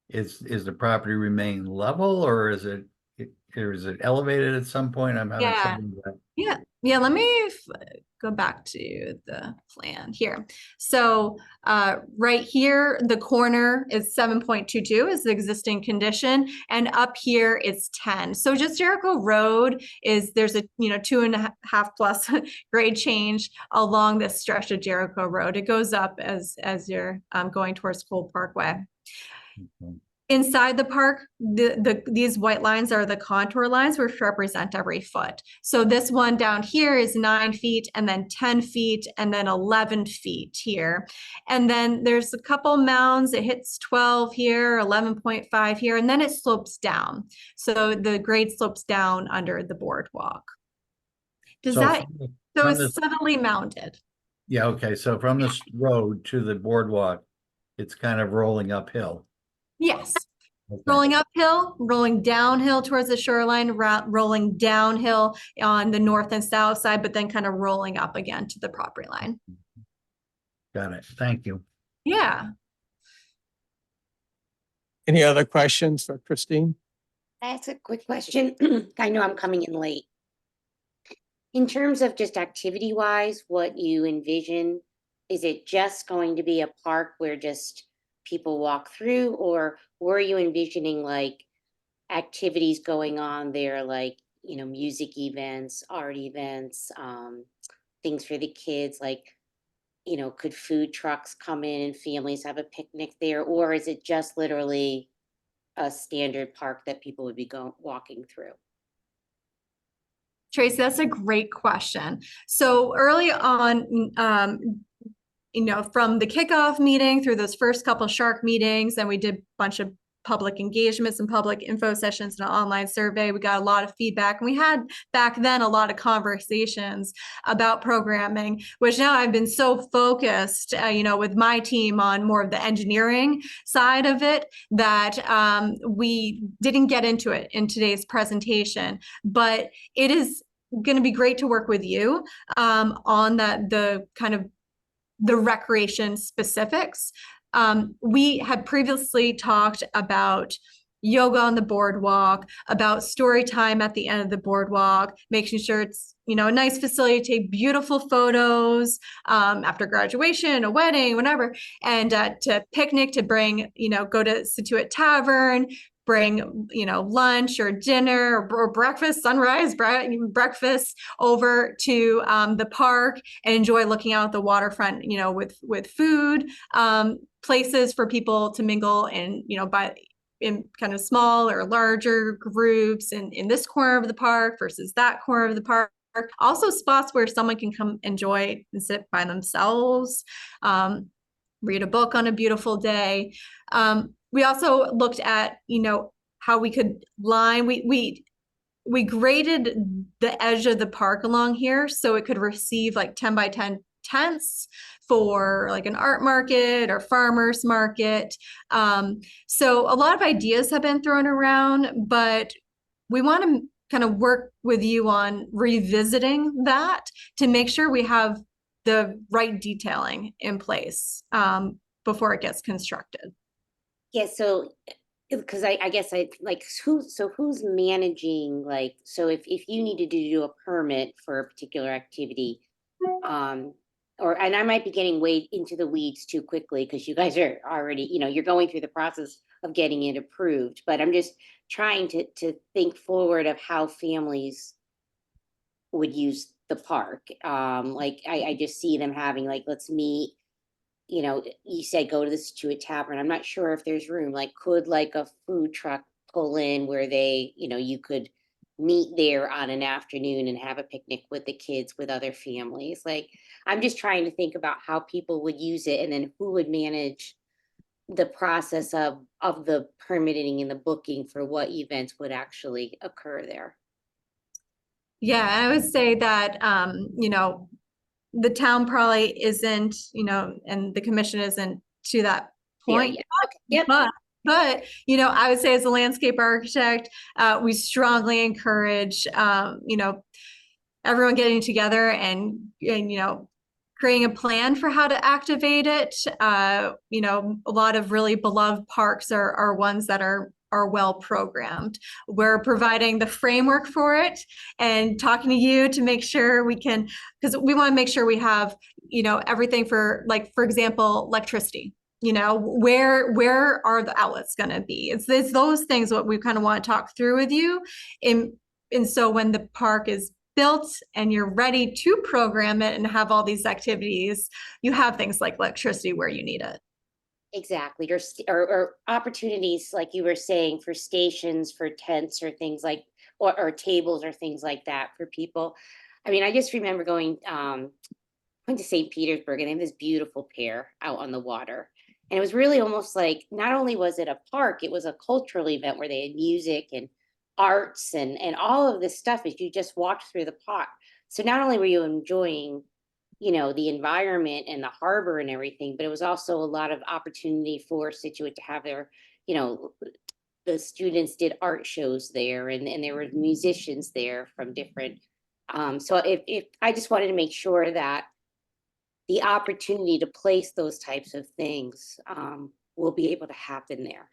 is the property remain level, or is it elevated at some point? I'm having trouble with that. Yeah. Let me go back to the plan here. So right here, the corner is 7.22 is the existing condition, and up here it's 10. So just Jericho Road there's a 2.5 plus grade change along this stretch of Jericho Road. It goes up as you're going towards Cole Parkway. Okay. Inside the park, these white lines are the contour lines, which represent every foot. So this one down here is 9 feet, and then 10 feet, and then 11 feet here. And then there's a couple mounds. It hits 12 here, 11.5 here, and then it slopes down. So the grade slopes down under the boardwalk. So it's subtly mounded. Yeah, okay. So from this road to the boardwalk, it's kind of rolling uphill. Yes. Okay. Rolling uphill, rolling downhill towards the shoreline, rolling downhill on the north and south side, but then kind of rolling up again to the property line. Got it. Thank you. Yeah. Any other questions for Christine? That's a quick question. I know I'm coming in late. In terms of just activity wise, what you envision, is it just going to be a park where just people walk through, or were you envisioning like activities going on there, like, you know, music events, art events, things for the kids, like, you know, could food trucks come in and families have a picnic there, or is it just literally a standard park that people would be walking through? Tracy, that's a great question. So early on, you know, from the kickoff meeting through those first couple SHARC meetings, and we did a bunch of public engagements and public info sessions and an online survey. We got a lot of feedback. And we had back then a lot of conversations about programming, which now I've been so focused, you know, with my team on more of the engineering side of it that we didn't get into it in today's presentation. But it is going to be great to work with you on the kind of the recreation specifics. We had previously talked about yoga on the boardwalk, about story time at the end of the boardwalk, making sure it's, you know, a nice facility to take beautiful photos after graduation, a wedding, whatever, and to picnic, to bring, you know, go to Situate Tavern, bring, you know, lunch or dinner or breakfast, sunrise breakfast over to the park and enjoy looking out at the waterfront, you know, with food, places for people to mingle and, you know, in kind of small or larger groups in this corner of the park versus that corner of the park. Also spots where someone can come enjoy and sit by themselves, read a book on a beautiful day. We also looked at, you know, how we could line, we graded the edge of the park along here so it could receive like 10 by 10 tents for like an art market or farmers market. So a lot of ideas have been thrown around, but we want to kind of work with you on revisiting that to make sure we have the right detailing in place before it gets constructed. Yeah, so because I guess I like who's managing, like, so if you needed to do a permit for a particular activity, and I might be getting way into the weeds too quickly because you guys are already, you know, you're going through the process of getting it approved, but I'm just trying to think forward of how families would use the park. Like I just see them having like, let's meet, you know, you said go to the Situate Tavern. I'm not sure if there's room, like could like a food truck pull in where they, you know, you could meet there on an afternoon and have a picnic with the kids, with other families. Like, I'm just trying to think about how people would use it and then who would manage the process of the permitting and the booking for what events would actually occur there. Yeah, I would say that, you know, the town probably isn't, you know, and the commission isn't to that point. Yeah. Okay. Yep. But, you know, I would say as a landscape architect, we strongly encourage, you know, everyone getting together and, you know, creating a plan for how to activate it. You know, a lot of really beloved parks are ones that are well programmed. We're providing the framework for it and talking to you to make sure we can, because we want to make sure we have, you know, everything for, like, for example, electricity. You know, where are the outlets going to be? It's those things what we kind of want to talk through with you. And so when the park is built and you're ready to program it and have all these activities, you have things like electricity where you need it. Exactly. Or opportunities, like you were saying, for stations, for tents or things like, or tables or things like that for people. I mean, I just remember going to St. Petersburg, and they have this beautiful pier out on the water. And it was really almost like, not only was it a park, it was a cultural event where they had music and arts and all of this stuff as you just walked through the park. So not only were you enjoying, you know, the environment and the harbor and everything, but it was also a lot of opportunity for Situate to have their, you know, the students did art shows there, and there were musicians there from different. So if I just wanted to make sure that the opportunity to place those types of things will be able to happen there.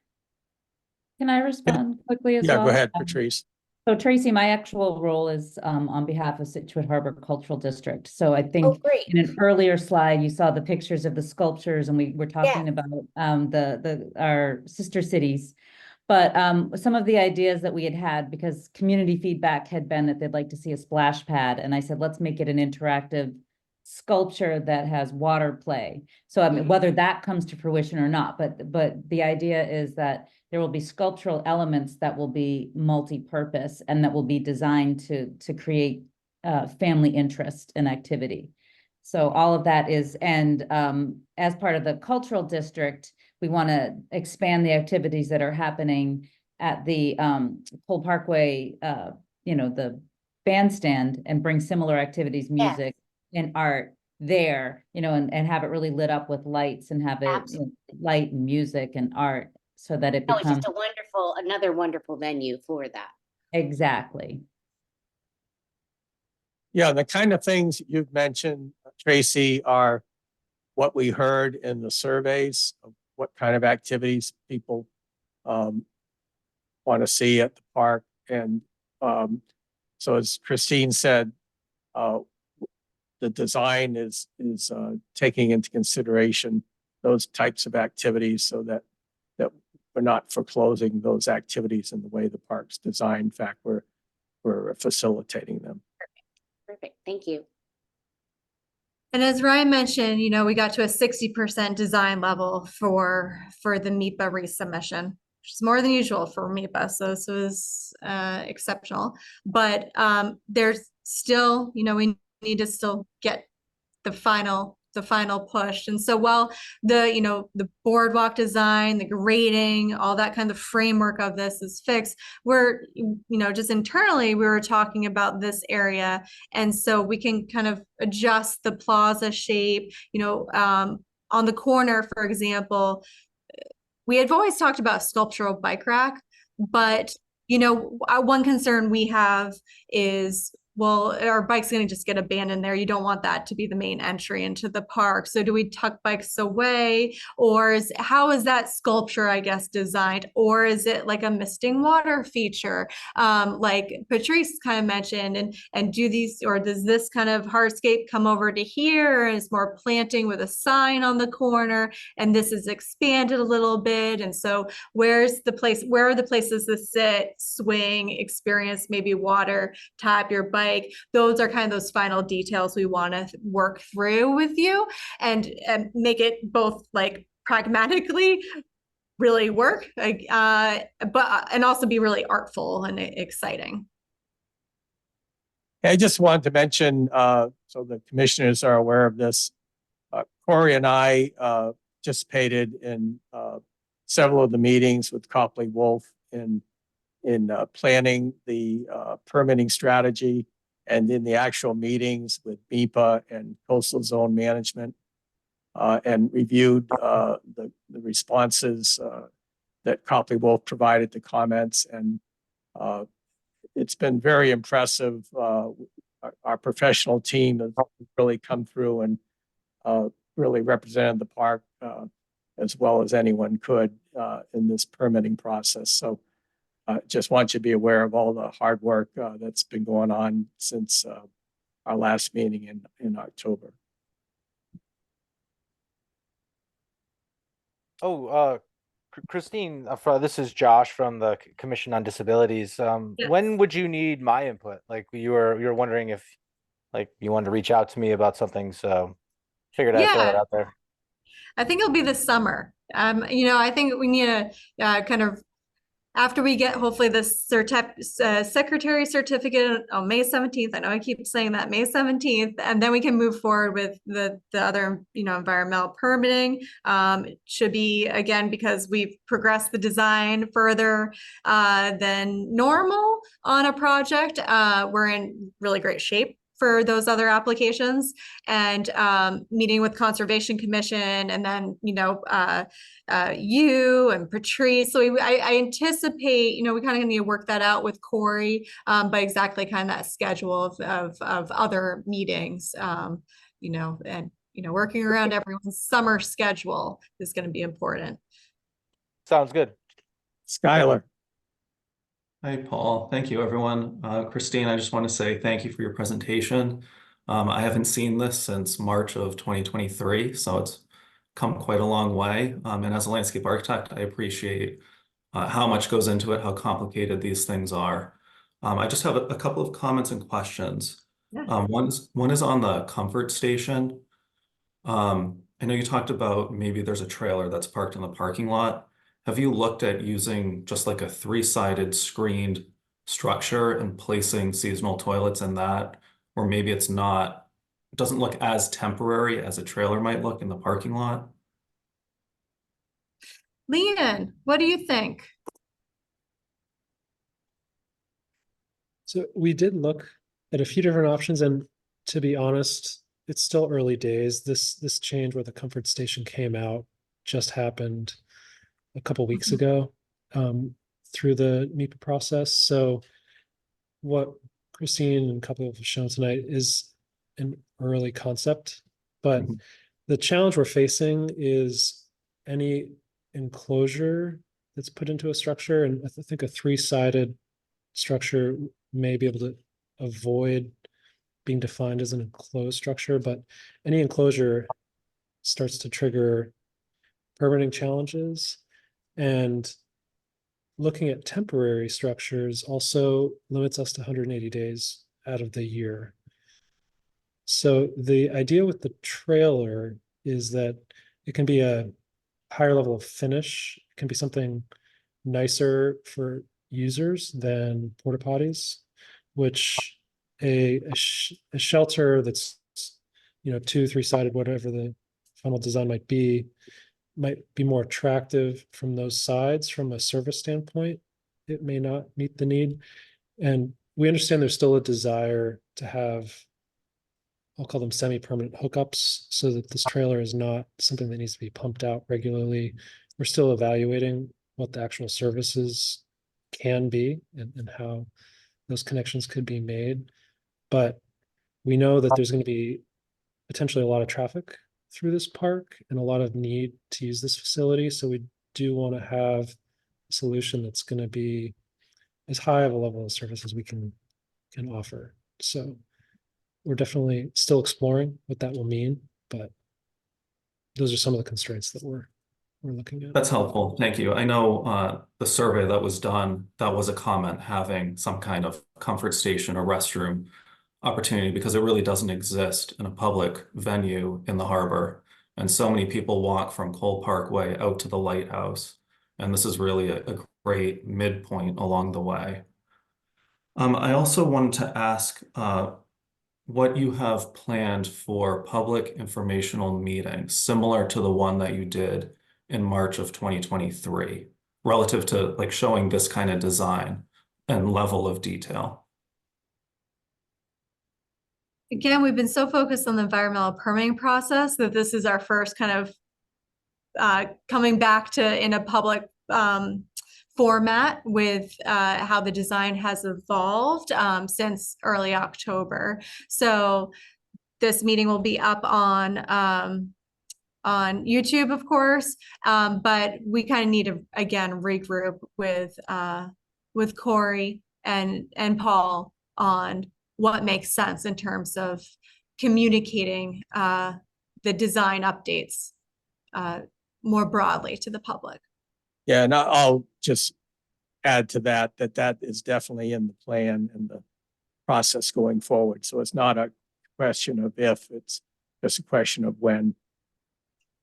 Can I respond quickly as Yeah, well? go ahead, Patrice. So Tracy, my actual role is on behalf of Situate Harbor Cultural District. So I Oh, think great. in an earlier slide, you saw the pictures of the sculptures, and we were talking about our sister cities. But some of the ideas that we had, because community feedback had been that they'd like to see a splash pad, and I said, let's make it an interactive sculpture that has water play. So I mean, whether that comes to fruition or not, but the idea is that there will be sculptural elements that will be multi-purpose and that will be designed to create family interest and activity. So all of that is, and as part of the cultural district, we want to expand the activities that are happening at the Cole Parkway, the bandstand, and bring similar activities, music and art there, and have it really lit up with lights and have it light and music and art so that it No, it's becomes just another wonderful venue for that. exactly. Yeah, the kind of things you've mentioned, Tracy, are what we heard in the surveys of what kind of activities people want to see at the park. And so as Christine said, the design is taking into consideration those types of activities so that we're not foreclosing those activities in the way the park's designed. In fact, we're facilitating them. Perfect. Thank you. And as Ryan mentioned, we got to a 60% design level for the MIPA resubmission, which is more than usual for MIPA. So this was exceptional. But there's still, we need to still get the final push. And so while the boardwalk design, the grading, all that kind of framework of this is fixed, we're, just internally, we were talking about this area. And so we can kind of adjust the plaza shape, on the corner, for example, we had always talked about sculptural bike rack, but, one concern we have is, well, our bike's going to just get abandoned there. You don't want that to be the main entry into the park. So do we tuck bikes away, or how is that sculpture, I guess, designed? Or is it like a misting water feature, like Patrice kind of mentioned, and does this kind of hardscape come over to here and it's more planting with a sign on the corner, and this is expanded a little bit? And so where are the places to sit, swing, experience maybe water, tap your bike? Those are kind of those final details we want to work through with you and make it both like pragmatically really work, but and also be really artful and exciting. I just wanted to mention, so the commissioners are aware of this, Corey and I participated in several of the meetings with Copley Wolf in planning the permitting strategy, and in the actual meetings with MIPA and Coastal Zone Management, and reviewed the responses that Copley Wolf provided to comments. And it's been very impressive. Our professional team has really come through and really represented the park as well as anyone could in this permitting process. So just want you to be aware of all the hard work that's been going on since our last meeting in October. Oh, Christine, this is Josh from the Commission on Disabilities. Yes. When would you need my input? Like you were wondering if you wanted to reach out to me about something, so figured I'd throw it out there. I think it'll be this summer. I think we need to kind of, after we get hopefully this secretary certificate on May 17th, I know I keep saying that, May 17th, and then we can move forward with the other, environmental permitting. It should be, again, because we've progressed the design further than normal on a project. We're in really great shape for those other applications, and meeting with Conservation Commission, and then, you and Patrice. So I anticipate, we kind of need to work that out with Corey, but exactly kind of that schedule of other meetings, and, working around everyone's summer schedule is going to be important. Sounds good. Skylar. Hi, Paul. Thank you, everyone. Christine, I just want to say thank you for your presentation. I haven't seen this since March of 2023, so it's come quite a long way. And as a landscape architect, I appreciate how much goes into it, how complicated these things are. I just have a couple of comments and questions. Yeah. One is on the comfort station. I know you talked about maybe there's a trailer that's parked in the parking lot. Have you looked at using just like a three-sided screened structure and placing seasonal toilets in that? Or maybe it's not, it doesn't look as temporary as a trailer might look in the parking lot? Leanne, what do you think? So we did look at a few different options, and to be honest, it's still early days. This change where the comfort station came out just happened a couple weeks ago through the MIPA process. So what Christine and a couple have shown tonight is an early concept, but the challenge we're facing is any enclosure that's put into a structure, and I think a three-sided structure may be able to avoid being defined as an enclosed structure, but any enclosure starts to trigger permitting challenges. And looking at temporary structures also limits us to 180 days out of the year. So the idea with the trailer is that it can be a higher level of finish. It can be something nicer for users than porta potties, which a shelter that's, you know, 2-3-sided, whatever the final design might be more attractive from those sides. From a service standpoint, it may not meet the need. And we understand there's still a desire to have, I'll call them semi-permanent hookups, so that this trailer is not something that needs to be pumped out regularly. We're still evaluating what the actual services can be and how those connections could be made. But we know that there's going to be potentially a lot of traffic through this park and a lot of need to use this facility. So we do want to have a solution that's going to be as high of a level of service as we can offer. So we're definitely still exploring what that will mean, but those are some of the constraints that we're looking at. That's helpful. Thank you. I know the survey that was done, that was a comment having some kind of comfort station or restroom opportunity, because it really doesn't exist in a public venue in the harbor. And so many people walk from Cole Parkway out to the lighthouse. And this is really a great midpoint along the way. I also wanted to ask what you have planned for public informational meetings, similar to the one that you did in March of 2023, relative to like showing this kind of design and level of detail. Again, we've been so focused on the environmental permitting process that this is our first kind of coming back to in a public format with how the design has evolved since early October. So this meeting will be up on YouTube, of course, but we kind of need to again regroup with Corey and Paul on what makes sense in terms of communicating the design updates more broadly to the public. Yeah, and I'll just add to that is definitely in the plan and the process going forward. So it's not a question of if, it's just a question of when.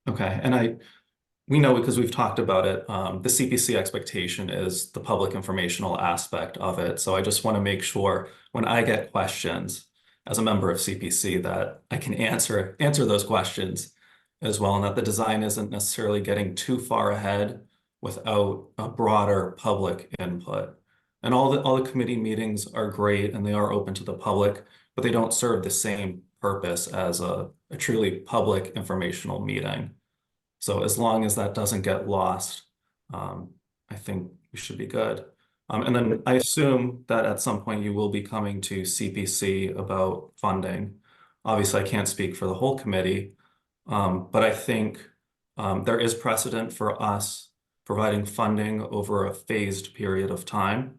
Okay, and we know because we've talked about it, the CPC expectation is the public informational aspect of it. So I just want to make sure when I get questions as a member of CPC that I can answer those questions as well, and that the design isn't necessarily getting too far ahead without a broader public input. And all the committee meetings are great and they are open to the public, but they don't serve the same purpose as a truly public informational meeting. So as long as that doesn't get lost, I think we should be good. And then I assume that at some point you will be coming to CPC about funding. Obviously, I can't speak for the whole committee, but I think there is precedent for us providing funding over a phased period of time.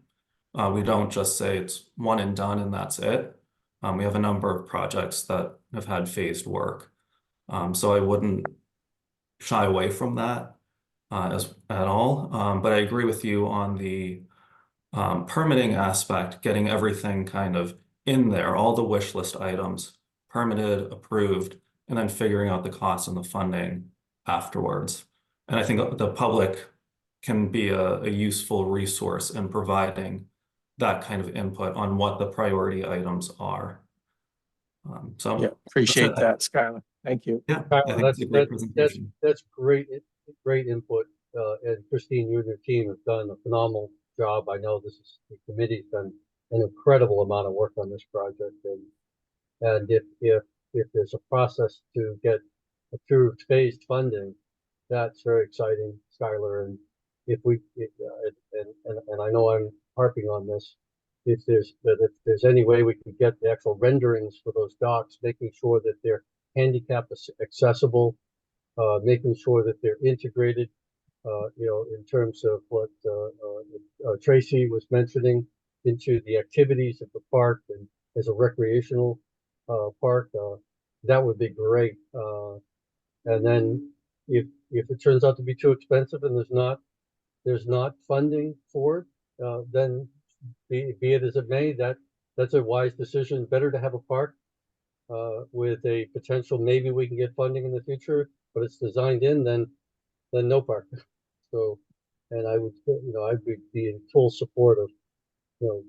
We don't just say it's one and done and that's it. We have a number of projects that have had phased work. So I wouldn't shy away from that as at all. But I agree with you on the permitting aspect, getting everything kind of in there, all the wish list items permitted, approved, and then figuring out the costs and the funding afterwards. And I think the public can be a useful resource in providing that kind of input on what the priority items are. So Yeah, appreciate that, Skylar. Thank you. Yeah, I think That's, it's a great that's presentation. great, great input. And Christine, you and your team have done a phenomenal job. I know the committee's done an incredible amount of work on this project. And if there's a process to get approved phased funding, that's very exciting, Skylar. And if we, and I know I'm harping on this, if there's any way we can get the actual renderings for those docks, making sure that they're handicap accessible, making sure that they're integrated, in terms of what Tracy was mentioning into the activities of the park and as a recreational park, that would be great. And then if it turns out to be too expensive and there's not funding for it, then be it as it may, that's a wise decision. Better to have a park with a potential maybe we can get funding in the future, but it's designed in than no park. So, and I would, I'd be in full support of,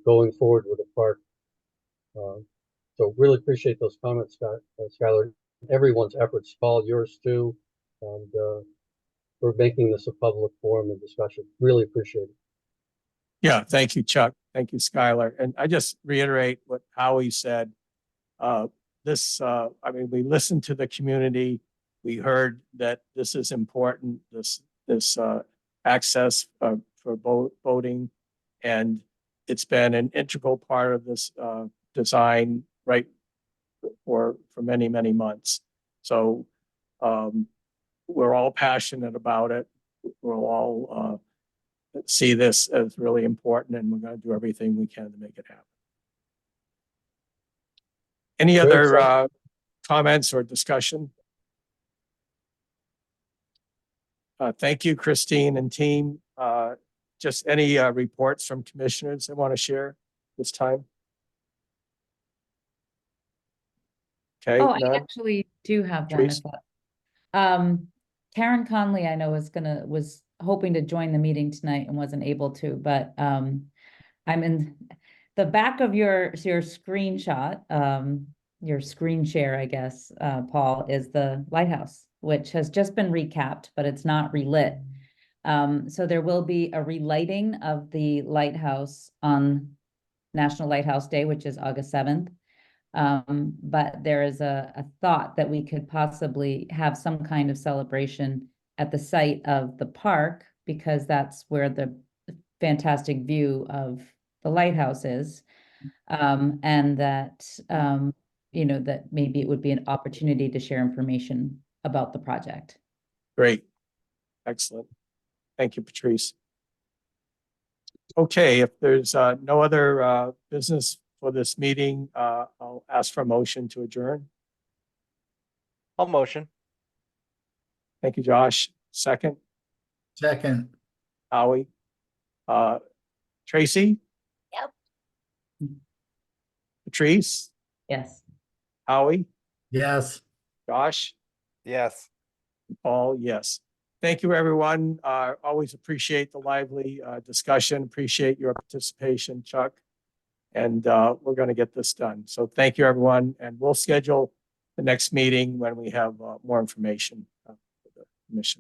going forward with a park. So really appreciate those comments, Skylar. Everyone's efforts, Paul, yours too, and for making this a public forum and discussion. Really appreciate it. Yeah, thank you, Chuck. Thank you, Skylar. And I just reiterate what Howie said. I mean, we listened to the community. We heard that this is important, this access for boating, and it's been an integral part of this design right for many, many months. So we're all passionate about it. We'll all see this as really important, and we're going to do everything we can to make it happen. Any other comments or discussion? Thank you, Christine and team. Just any reports from commissioners they want to share this time? Okay. Oh, I actually do have one. Trace? Karen Conley, I know was hoping to join the meeting tonight and wasn't able to, but I'm in the back of your screenshot, your screen share, I guess, Paul, is the lighthouse, which has just been recapped, but it's not relit. So there will be a relighting of the lighthouse on National Lighthouse Day, which is August 7th. But there is a thought that we could possibly have some kind of celebration at the site of the park, because that's where the fantastic view of the lighthouse is. And that, that maybe it would be an opportunity to share information about the project. Great. Excellent. Thank you, Patrice. Okay, if there's no other business for this meeting, I'll ask for a motion to adjourn. I'll motion. Thank you, Josh. Second, Second, Howie. Tracy? Yep. Patrice? Yes. Howie? yes. Josh? Yes. Paul, yes. Thank you, everyone. Always appreciate the lively discussion. Appreciate your participation, Chuck. And we're going to get this done. So thank you, everyone. And we'll schedule the next meeting when we have more information for the commission.